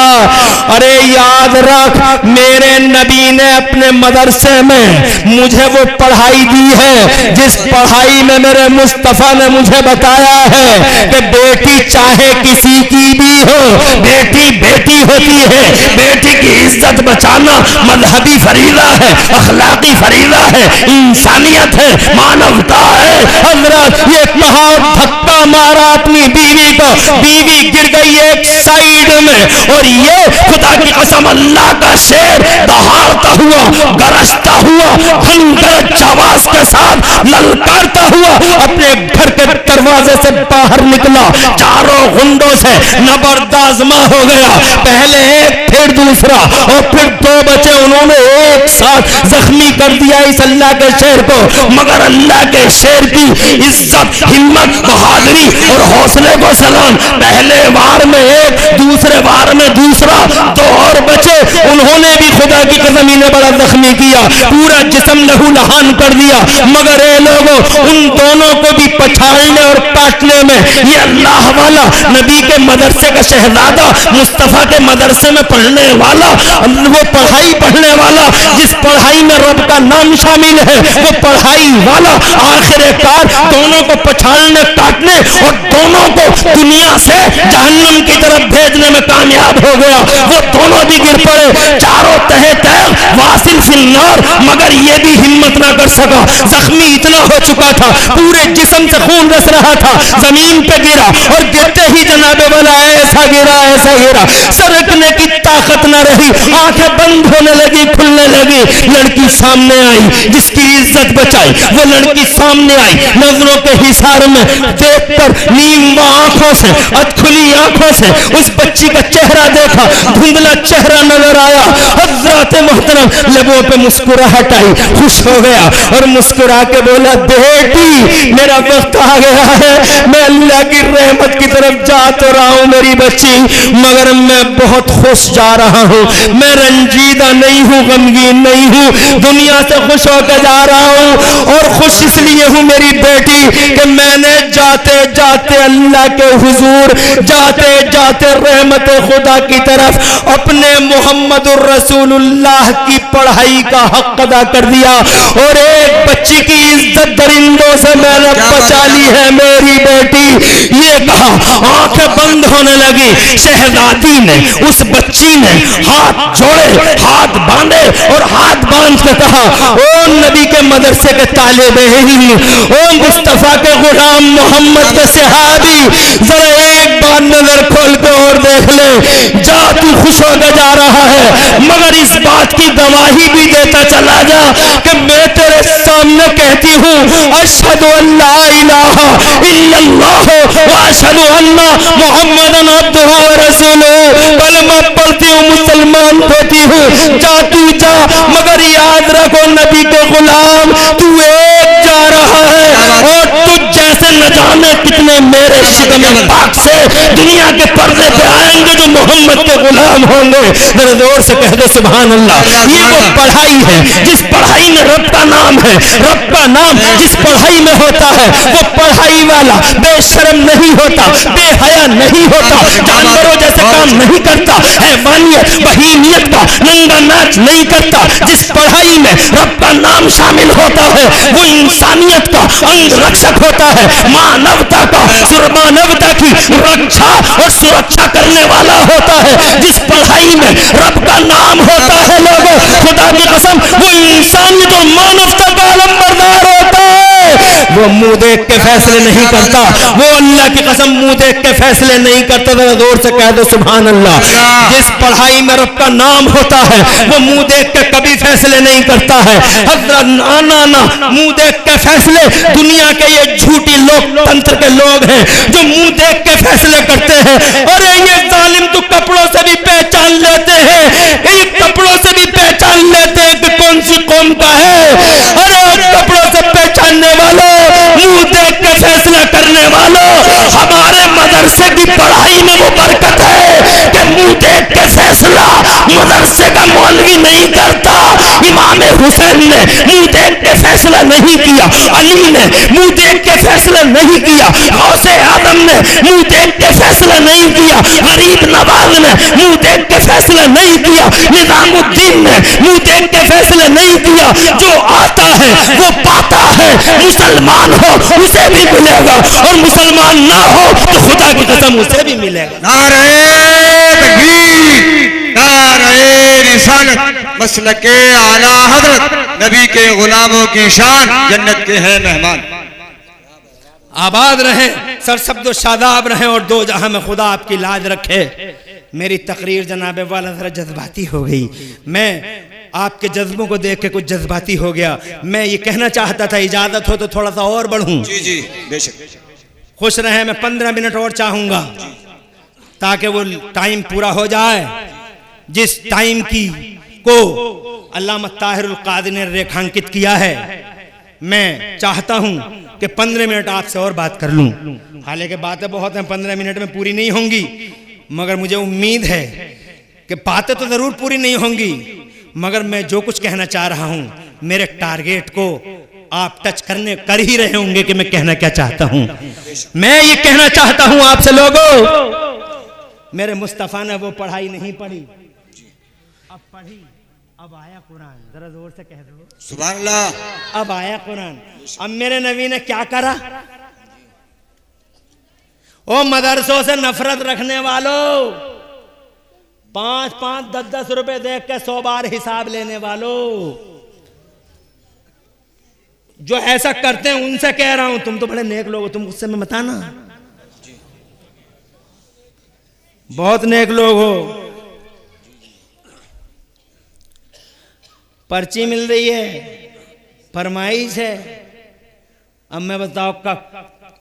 अरे याद रख, मेरे नबी ने अपने मदरसे में मुझे वो पढ़ाई दी है जिस पढ़ाई में मेरे मुस्तफा ने मुझे बताया है कि बेटी चाहे किसी की भी हो, बेटी बेटी होती है, बेटी की इज्जत बचाना मजहबी फरीदा है, अखलाकी फरीदा है, इंसानियत है, मानवता है। हजरत ये कहा, धक्का मारा अपनी बीवी को, बीवी गिर गई एक साइड में और ये खुदा की कसम अल्लाह का शेर दहाड़ता हुआ, गरजता हुआ, खंगरज आवाज के साथ ललकारता हुआ अपने घर के दरवाजे से बाहर निकला, चारों गुंडों से नबरदाजमा हो गया, पहले एक फिर दूसरा और फिर दो बचे, उन्होंने एक साथ जख्मी कर दिया इस अल्लाह के शेर को। मगर अल्लाह के शेर की इज्जत, हिम्मत, बहादुरी और हौसले को सलाम, पहले वार में एक, दूसरे वार में दूसरा, दो और बचे, उन्होंने भी खुदा की कसम इन्हें बड़ा जख्मी किया, पूरा जिस्म लहू लहान कर दिया। मगर ये लोगों, उन दोनों को भी पछाड़ने और काटने में ये अल्लाह वाला, नबी के मदरसे का शहजादा, मुस्तफा के मदरसे में पढ़ने वाला, वो पढ़ाई पढ़ने वाला, जिस पढ़ाई में रब का नाम शामिल है, वो पढ़ाई वाला आखिरकार दोनों को पछाड़ने, काटने और दोनों को दुनिया से जहन्नम की तरफ भेजने में कामयाब हो गया। वो दोनों भी गिर पड़े, चारों तहे तैर वासिल फिन्नार, मगर ये भी हिम्मत ना कर सका, जख्मी इतना हो चुका था, पूरे जिस्म से खून रस रहा था, जमीन पे गिरा और गिरते ही जनाबे वाला ऐसा गिरा, सरकने की ताकत न रही, आंखें बंद होने लगी, खुलने लगी। लड़की सामने आई, जिसकी इज्जत बचाई, वो लड़की सामने आई, नजरों के हिसार में देखकर नीम आंखों से, अधखुली आंखों से उस बच्ची का चेहरा देखा, धुंधला चेहरा नजर आया। हज़रत मोहतरम लबों पे मुस्कुराहट आई, खुश हो गया और मुस्कुरा के बोला, बेटी मेरा वक्त आ गया है, मैं अल्लाह की रहमत की तरफ जा तो रहा हूं मेरी बच्ची, मगर मैं बहुत खुश जा रहा हूं, मैं रंजीदा नहीं हूं, गमगीन नहीं हूं, दुनिया से खुश होकर जा रहा हूं। और खुश इसलिए हूं मेरी बेटी कि मैंने जाते जाते अल्लाह के हुजूर, जाते जाते रहमत खुदा की तरफ अपने मोहम्मदुर रसूलुल्लाह की पढ़ाई का हक अदा कर दिया और एक बच्ची की इज्जत दरिंदों से मैंने बचा ली है मेरी बेटी। ये कहा, आंखें बंद होने लगी। शहजादी ने, उस बच्ची ने हाथ जोड़े, हाथ बांधे और हाथ बांध के कहा, ओ नबी के मदरसे के तालिब इल्म, ओ मुस्तफा के गुलाम मोहम्मद के सहाबी, जरा एक बार नजर खोल के और देख ले, जा तू खुश होकर जा रहा है, मगर इस बात की गवाही भी देता चला जा कि मैं तेरे सामने कहती हूँ, अशहदु अल्ला इलाहा इल्लल्लाह व अशहदु अन्ना मुहम्मदन अब्दुहु व रसूलुहु, कलमा पढ़ती हूँ, मुसलमान होती हूँ, जा तू जा, मगर याद रखो नबी के गुलाम, तू एक जा रहा है और तुझ जैसे न जाने कितने मेरे शिकमे पाक से दुनिया के पर्दे पे आएंगे जो मोहम्मद के गुलाम होंगे। जरा जोर से कह दो सुभान अल्लाह। ये वो पढ़ाई है जिस पढ़ाई में रब का नाम है, रब का नाम जिस पढ़ाई में होता है, वो पढ़ाई वाला बेशर्म नहीं होता, बेहया नहीं होता, जानवरों जैसे काम नहीं करता, हैवानियत बहीमियत का नंगा नाच नहीं करता। जिस पढ़ाई में रब का नाम शामिल होता है वो इंसानियत का अंग रक्षक होता है, मानवता का, मानवता की रक्षा और सुरक्षा करने वाला होता है। जिस पढ़ाई में रब का नाम होता है लोगों, खुदा की कसम, वो इंसानियत और मानवता का आलमबरदार होता है। वो मुंह देख के फैसले नहीं करता, वो अल्लाह की कसम मुंह देख के फैसले नहीं करता। तो जोर से कह दो सुभान अल्लाह। जिस पढ़ाई में रब का नाम होता है वो मुंह देख के कभी फैसले नहीं करता है। हजरत ना मुंह देख के फैसले दुनिया के ये झूठी लोकतंत्र के लोग हैं जो मुंह देख के फैसले करते हैं। अरे ये जालिम तो कपड़ों से भी पहचान लेते हैं, इन कपड़ों से भी पहचान लेते हैं कि कौन सी कौम का है। अरे कपड़ों से पहचानने वालों, मुंह देख के फैसला करने वालों, हमारे मदरसे की पढ़ाई में वो बरकत है कि मुंह देख के फैसला मदरसे का मौलवी नहीं करता। इमाम हुसैन ने मुंह देख के फैसला नहीं किया, अली ने मुंह देख के फैसला नहीं किया, गौसे आदम ने मुंह देख के फैसला नहीं किया, गरीब नवाज ने मुंह देख के फैसला नहीं किया, निजामुद्दीन ने मुंह देख के फैसला नहीं किया। जो आता है वो पाता है। मुसलमान हो उसे भी मिलेगा और मुसलमान ना हो तो खुदा की कसम उसे भी मिलेगा। नारे तकबीर, नारे रिसालत, मसलके आला हजरत, नबी के गुलामों की शान, जन्नत के हैं मेहमान। आबाद रहे, सरसब्द शादाब रहे और दो जहां में खुदा आपकी लाज रखे। मेरी तकरीर जनाब वाला जरा जज्बाती हो गई, मैं आपके जज्बों को देख के कुछ जज्बाती हो गया। मैं ये कहना चाहता था, इजाजत हो तो थोड़ा सा और बढ़ूं। जी जी बेशक। खुश रहे, मैं 15 मिनट और चाहूंगा ताकि वो टाइम पूरा हो जाए जिस टाइम की को अल्लामा ताहिरुल कादरी ने रेखांकित किया है। मैं चाहता हूं कि 15 मिनट आपसे और बात कर लूं। हालांकि बातें बहुत हैं, 15 मिनट में पूरी नहीं होंगी, मगर मुझे उम्मीद है कि बातें तो जरूर पूरी नहीं होंगी, मगर मैं जो कुछ कहना चाह रहा हूं मेरे टारगेट को आप टच कर ही रहे होंगे कि मैं कहना क्या चाहता हूं। मैं ये कहना चाहता हूं आपसे लोगों, मेरे मुस्तफा ने वो पढ़ाई नहीं पढ़ी, अब पढ़ी, अब आया कुरान। जरा जोर से कह दो सुभान अल्लाह। अब आया कुरान। अब मेरे नबी ने क्या करा? ओ मदरसों से नफरत रखने वालों, 5-5, 10-10 रुपए देख के 100 बार हिसाब लेने वालों, जो ऐसा करते हैं उनसे कह रहा हूं, तुम तो बड़े नेक लोग हो, तुम गुस्से में बताना, बहुत नेक लोग हो। पर्ची मिल रही है, फरमाइश है। अब मैं बताओ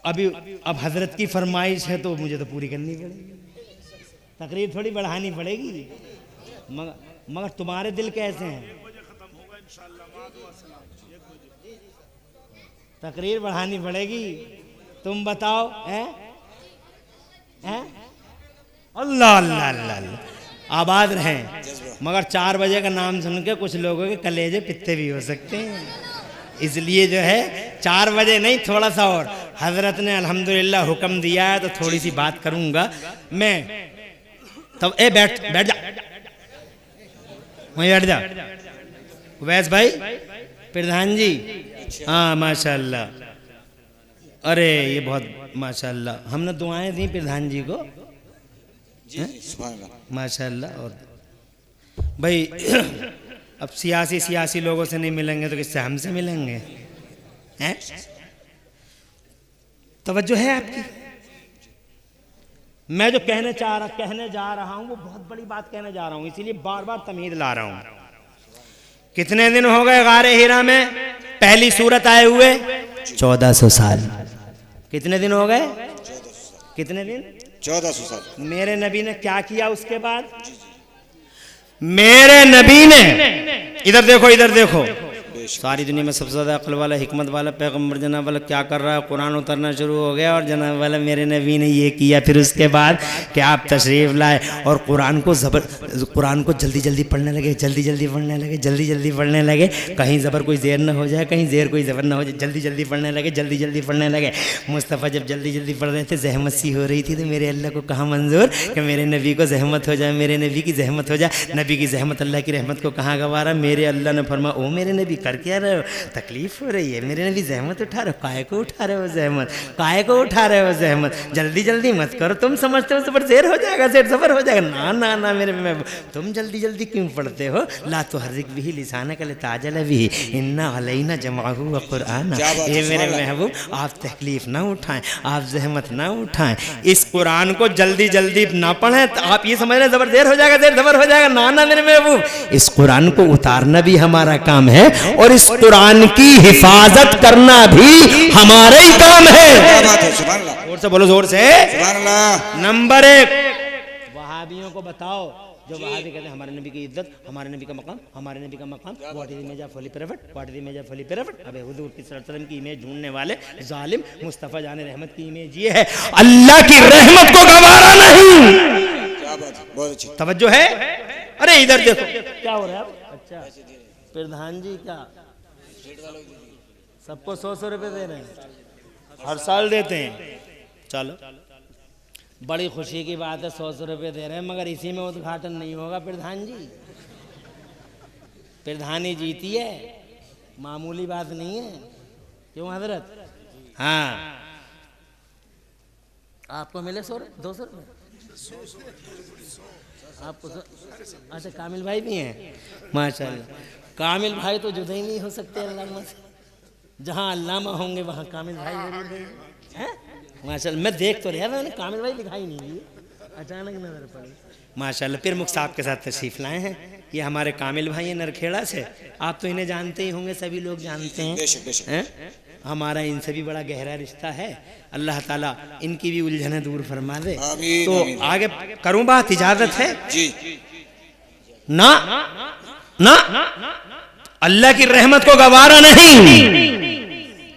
अभी अब हजरत की फरमाइश है तो मुझे तो पूरी करनी पड़ेगी, तकरीर थोड़ी बढ़ानी पड़ेगी। मगर तुम्हारे दिल कैसे हैं? तकरीर बढ़ानी पड़ेगी, तुम बताओ। हैं अल्लाह अल्लाह अल्लाह, आबाद रहें। मगर 4 बजे का नाम सुन के कुछ लोगों के कलेजे पित्ते भी हो सकते हैं, इसलिए जो है 4 बजे नहीं, थोड़ा सा और। हजरत ने अल्हम्दुलिल्लाह हुक्म दिया है तो थोड़ी सी बात करूंगा मैं। तब बैठ जा, वहीं बैठ जा। वैस भाई, प्रधान जी, हाँ माशाल्लाह, अरे ये बहुत माशाल्लाह, हमने दुआएं दी प्रधान जी को, माशाल्लाह। और भाई अब सियासी लोगों से नहीं मिलेंगे तो किससे? हमसे मिलेंगे। हैं? तवज्जो है आपकी? मैं जो कहने जा रहा हूं वो बहुत बड़ी बात कहने जा रहा हूं, इसीलिए बार बार तमीद ला रहा हूं। कितने दिन हो गए गारे हीरा में पहली सूरत आए हुए? 1400 साल। कितने दिन हो गए? कितने दिन? 1400 साल। मेरे नबी ने क्या किया उसके बाद? मेरे नबी ने, इधर देखो, सारी दुनिया में सबसे ज्यादा अक्ल वाला, हिकमत वाला पैगंबर जनाब वाला क्या कर रहा है? कुरान उतरना शुरू हो गया और जनाब वाला मेरे नबी ने ये किया। फिर उसके बाद कि आप तशरीफ लाए और कुरान को जल्दी जल्दी पढ़ने लगे, जल्दी पढ़ने लगे। कहीं ज़बर कोई ज़ेर ना हो जाए, कहीं ज़ेर कोई ज़बर ना हो जाए, जल्दी पढ़ने लगे। मुस्तफ़ा जब जल्दी पढ़ रहे थे, जहमत सी हो रही थी, तो मेरे अल्लाह को कहाँ मंजूर कि मेरे नबी को जहमत हो जाए, मेरे नबी की जहमत हो जाए। नबी की जहमत अल्लाह की रहमत को कहाँ गवारा? मेरे अल्लाह ने फरमा, ओ मेरे नबी कर विचार किया रहे हो, तकलीफ हो रही है, मेरे नबी जहमत उठा रहे हो, काय को उठा रहे हो जहमत, काय को उठा रहे हो जहमत, जल्दी जल्दी मत करो, तुम समझते हो सफर देर हो जाएगा, सेठ सफर हो जाएगा। ना ना ना मेरे महबूब, तुम जल्दी जल्दी क्यों पढ़ते हो? ला तो हर्रिक भी लिसानक लिताजल भी इन्ना अलैना जमाहु व कुरान। ये मेरे महबूब आप तकलीफ ना उठाएं, आप जहमत ना उठाएं, इस कुरान को जल्दी जल्दी ना पढ़ें, तो आप ये समझ रहे सफर देर हो जाएगा, देर सफर हो जाएगा। ना ना मेरे महबूब, इस कुरान को उतारना भी हमारा काम है और इस कुरान की हिफाजत करना भी हमारा ही काम है। जोर से बोलो, जोर से। नंबर 1, वहाबियों को बताओ, जो वहाबी कहते हैं हमारे नबी की इज्जत, हमारे नबी का मकाम, हमारे नबी का मकाम, what is image of holy prophet, what is image of holy prophet. अबे हुजूर की सल्लल्लाहु अलैहि वसल्लम की इमेज ढूंढने वाले जालिम, मुस्तफा जान रहमत की इमेज ये है, अल्लाह की रहमत को गवारा नहीं। तवज्जो है? अरे इधर देखो क्या हो रहा है। अच्छा प्रधान जी क्या सबको 100 रुपए दे रहे हैं? हर साल देते हैं। चलो बड़ी खुशी की बात है, 100 रुपए दे रहे हैं, मगर इसी में उद्घाटन नहीं होगा प्रधान जी। प्रधानी जीती है, मामूली बात नहीं है, क्यों हजरत? हाँ आपको मिले 200 रुपये आपको अच्छा कामिल भाई भी हैं माशाल्लाह। कामिल भाई तो जुदा ही नहीं हो सकते अल्लामा से, जहाँ अल्लामा होंगे वहाँ कामिल भाई जरूर हैं माशाल्लाह। मैं देख तो रहा था, मैंने कामिल भाई दिखाई नहीं दिए, अचानक नजर पड़ी माशाल्लाह। प्रमुख साहब के साथ तशरीफ लाए हैं, ये हमारे कामिल भाई हैं नरखेड़ा से, आप तो इन्हें जानते ही होंगे, सभी लोग जानते हैं, हमारा इनसे भी बड़ा गहरा रिश्ता है। अल्लाह ताला इनकी भी उलझने दूर फरमा दे। तो आगे करूं बात, इजाजत है जी? ना ना अल्लाह की रहमत को गवारा नहीं।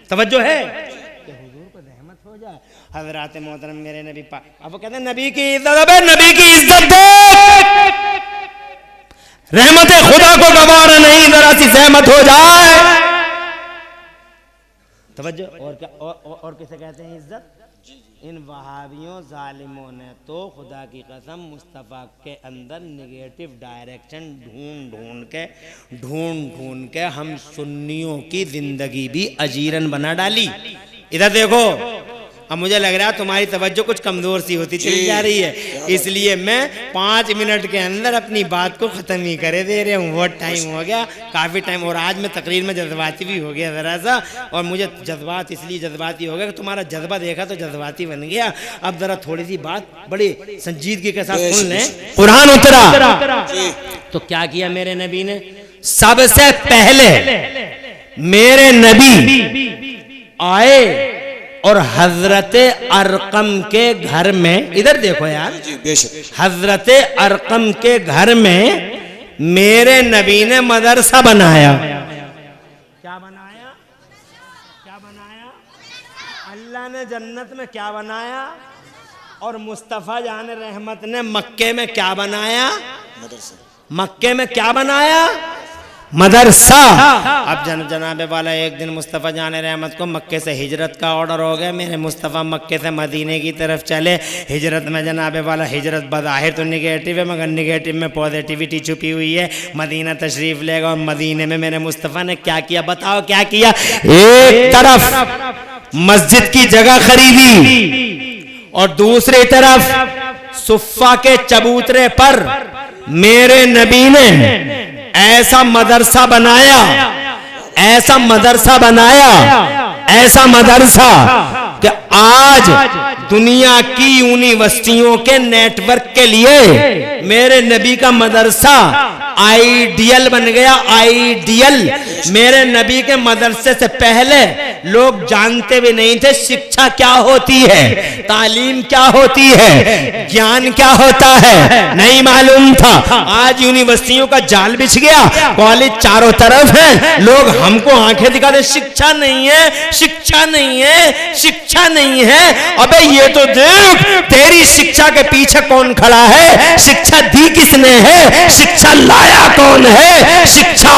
तवज्जो है कि हुजूर को रहमत हो जाए। हजरात मोहतरम मेरे नबी पाक, अब वो कहते हैं नबी की इज्जत, अबे नबी की इज्जत देख, रहमत खुदा को गवारा नहीं, जरा सी सहमत हो जाए। तवज्जो। और क्या और किसे कहते हैं इज्जत? इन वहाबियों जालिमों ने तो खुदा की कसम मुस्तफ़ा के अंदर नेगेटिव डायरेक्शन ढूंढ ढूंढ के हम सुन्नियों की जिंदगी भी अजीरन बना डाली। इधर देखो, अब मुझे लग रहा है तुम्हारी तवज्जो कुछ कमजोर सी होती चली जा रही है, इसलिए मैं 5 मिनट के अंदर अपनी बात को ख़त्म ही करे दे रहा हूँ। बहुत टाइम हो गया, काफ़ी टाइम, और आज मैं तकरीर में जज्बाती भी हो गया ज़रा सा, और मुझे जज्बात इसलिए जज्बाती हो गया कि तुम्हारा जज्बा देखा तो जज्बाती बन गया। अब ज़रा थोड़ी सी बात बड़ी संजीदगी के साथ सुन लें। कुरान उतरा तो क्या किया मेरे नबी ने? सबसे पहले मेरे नबी आए और हजरत अरकम के घर में, इधर देखो यार, हजरत अरकम के घर में मेरे नबी ने मदरसा बनाया। क्या बनाया? क्या बनाया? अल्लाह ने जन्नत में क्या बनाया और मुस्तफ़ा जान रहमत ने मक्के में क्या बनाया? मक्के में क्या बनाया? मदरसा। अब जनाबे वाला एक दिन मुस्तफ़ा जान रहमत को मक्के से हिजरत का ऑर्डर हो गया। मेरे मुस्तफ़ा मक्के से मदीने की तरफ चले। हिजरत में जनाबे वाला, हिजरत बज़ाहिर तो निगेटिव है मगर निगेटिव में पॉजिटिविटी छुपी हुई है। मदीना तशरीफ़ लेगा और मदीने में मेरे मुस्तफ़ा ने क्या किया? बताओ क्या किया? एक तरफ मस्जिद की जगह खरीदी और दूसरी तरफ सुफ़ा के चबूतरे पर मेरे नबी ने ऐसा मदरसा बनाया, ऐसा मदरसा बनाया, ऐसा मदरसा कि आज दुनिया की यूनिवर्सिटियों के नेटवर्क के लिए मेरे नबी का मदरसा आइडियल बन गया। आइडियल। मेरे नबी के मदरसे से पहले लोग जानते भी नहीं थे शिक्षा क्या होती है, तालीम क्या होती है, ज्ञान क्या होता है, नहीं मालूम था। आज यूनिवर्सिटियों का जाल बिछ गया, कॉलेज चारों तरफ है, लोग हमको आंखें दिखाते, शिक्षा नहीं है, शिक्षा नहीं है, शिक्षा नहीं है। अबे ये तो देख, तेरी शिक्षा के पीछे कौन खड़ा है, शिक्षा दी किसने है, शिक्षा लाई सिखाया कौन है, शिक्षा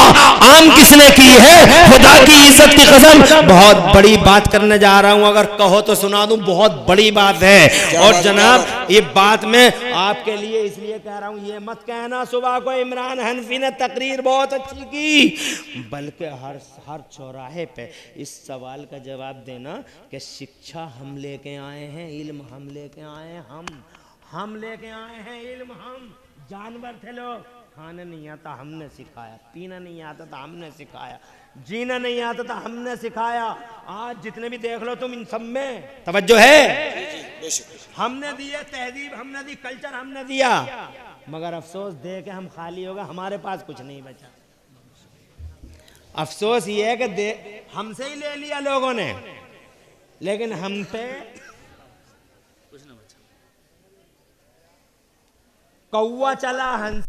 आम किसने की है, खुदा की इज्जत की कसम। बहुत बड़ी बात करने जा रहा हूं, अगर कहो तो सुना दूं, बहुत बड़ी बात है। और जनाब ये बात मैं आपके लिए इसलिए कह रहा हूं, ये मत कहना सुबह को इमरान हनफी ने तकरीर बहुत अच्छी की, बल्कि हर चौराहे पे इस सवाल का जवाब देना कि शिक्षा हम लेके आए हैं, इल्म हम लेके आए हैं, हम लेके आए हैं इल्म। हम जानवर थे लोग, खाना नहीं आता हमने सिखाया, पीना नहीं आता था हमने सिखाया, जीना नहीं आता था हमने सिखाया। आज जितने भी देख लो तुम, इन सब में तवज्जो है, हमने दिया तहजीब, हमने दी कल्चर, हमने दिया, मगर अफसोस दे के हम खाली हो गए, हमारे पास कुछ नहीं बचा। अफसोस ये है कि हमसे ही ले लिया लोगों ने, लेकिन हम पे कुछ ना बचा। कौवा चला हंस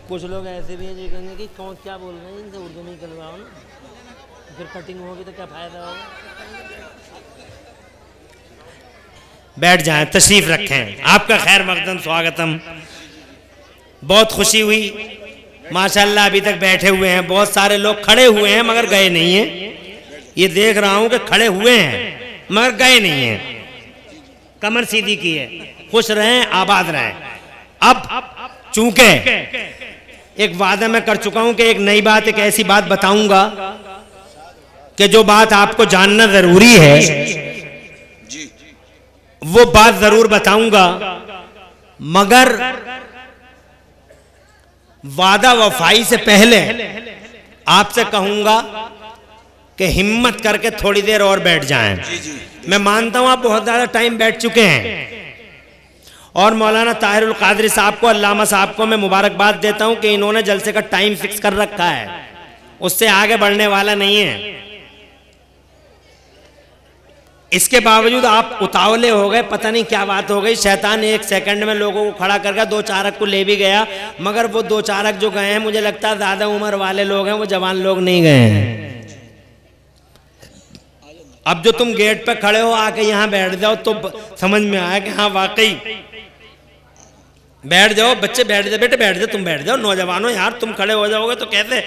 कुछ लोग ऐसे भी हैं जो कहेंगे कि कौन क्या बोल रहे हैं, इनसे उर्दू में ही करवाओ ना, फिर कटिंग होगी तो क्या फायदा होगा। बैठ जाएं, तशरीफ रखें, आपका खैर मकदम स्वागतम। बहुत खुशी हुई माशाल्लाह, अभी तक बैठे हुए हैं, बहुत सारे लोग खड़े हुए हैं मगर गए नहीं हैं। ये देख रहा हूं कि खड़े हुए हैं मगर गए नहीं हैं, कमर सीधी की है। खुश रहें, आबाद रहें। अब चूंकि एक वादा मैं कर चुका हूं कि एक नई बात, एक ऐसी बात बताऊंगा कि जो बात आपको जानना जरूरी है, वो बात जरूर बताऊंगा, मगर वादा वफाई से पहले आपसे कहूंगा कि हिम्मत करके थोड़ी देर और बैठ जाएं। मैं मानता हूं आप बहुत ज्यादा टाइम बैठ चुके हैं, और मौलाना ताहिरुल कादरी साहब को, अल्लामा साहब को मैं मुबारकबाद देता हूं कि इन्होंने जलसे का टाइम फिक्स कर रखा है, उससे आगे बढ़ने वाला नहीं है। इसके बावजूद आप उतावले हो गए, पता नहीं क्या बात हो गई, शैतान एक सेकंड में लोगों को खड़ा कर गया, 2 चारक को ले भी गया, मगर वो 2 चारक जो गए हैं, मुझे लगता है ज्यादा उम्र वाले लोग हैं, वो जवान लोग नहीं गए हैं। अब जो तुम गेट पे खड़े हो, आके यहाँ बैठ जाओ तो समझ में आया कि हाँ वाकई बैठ जाओ, बच्चे बैठ जाओ, बेटे बैठ जाओ, तुम बैठ जाओ, नौजवानों यार तुम खड़े हो जाओगे तो कैसे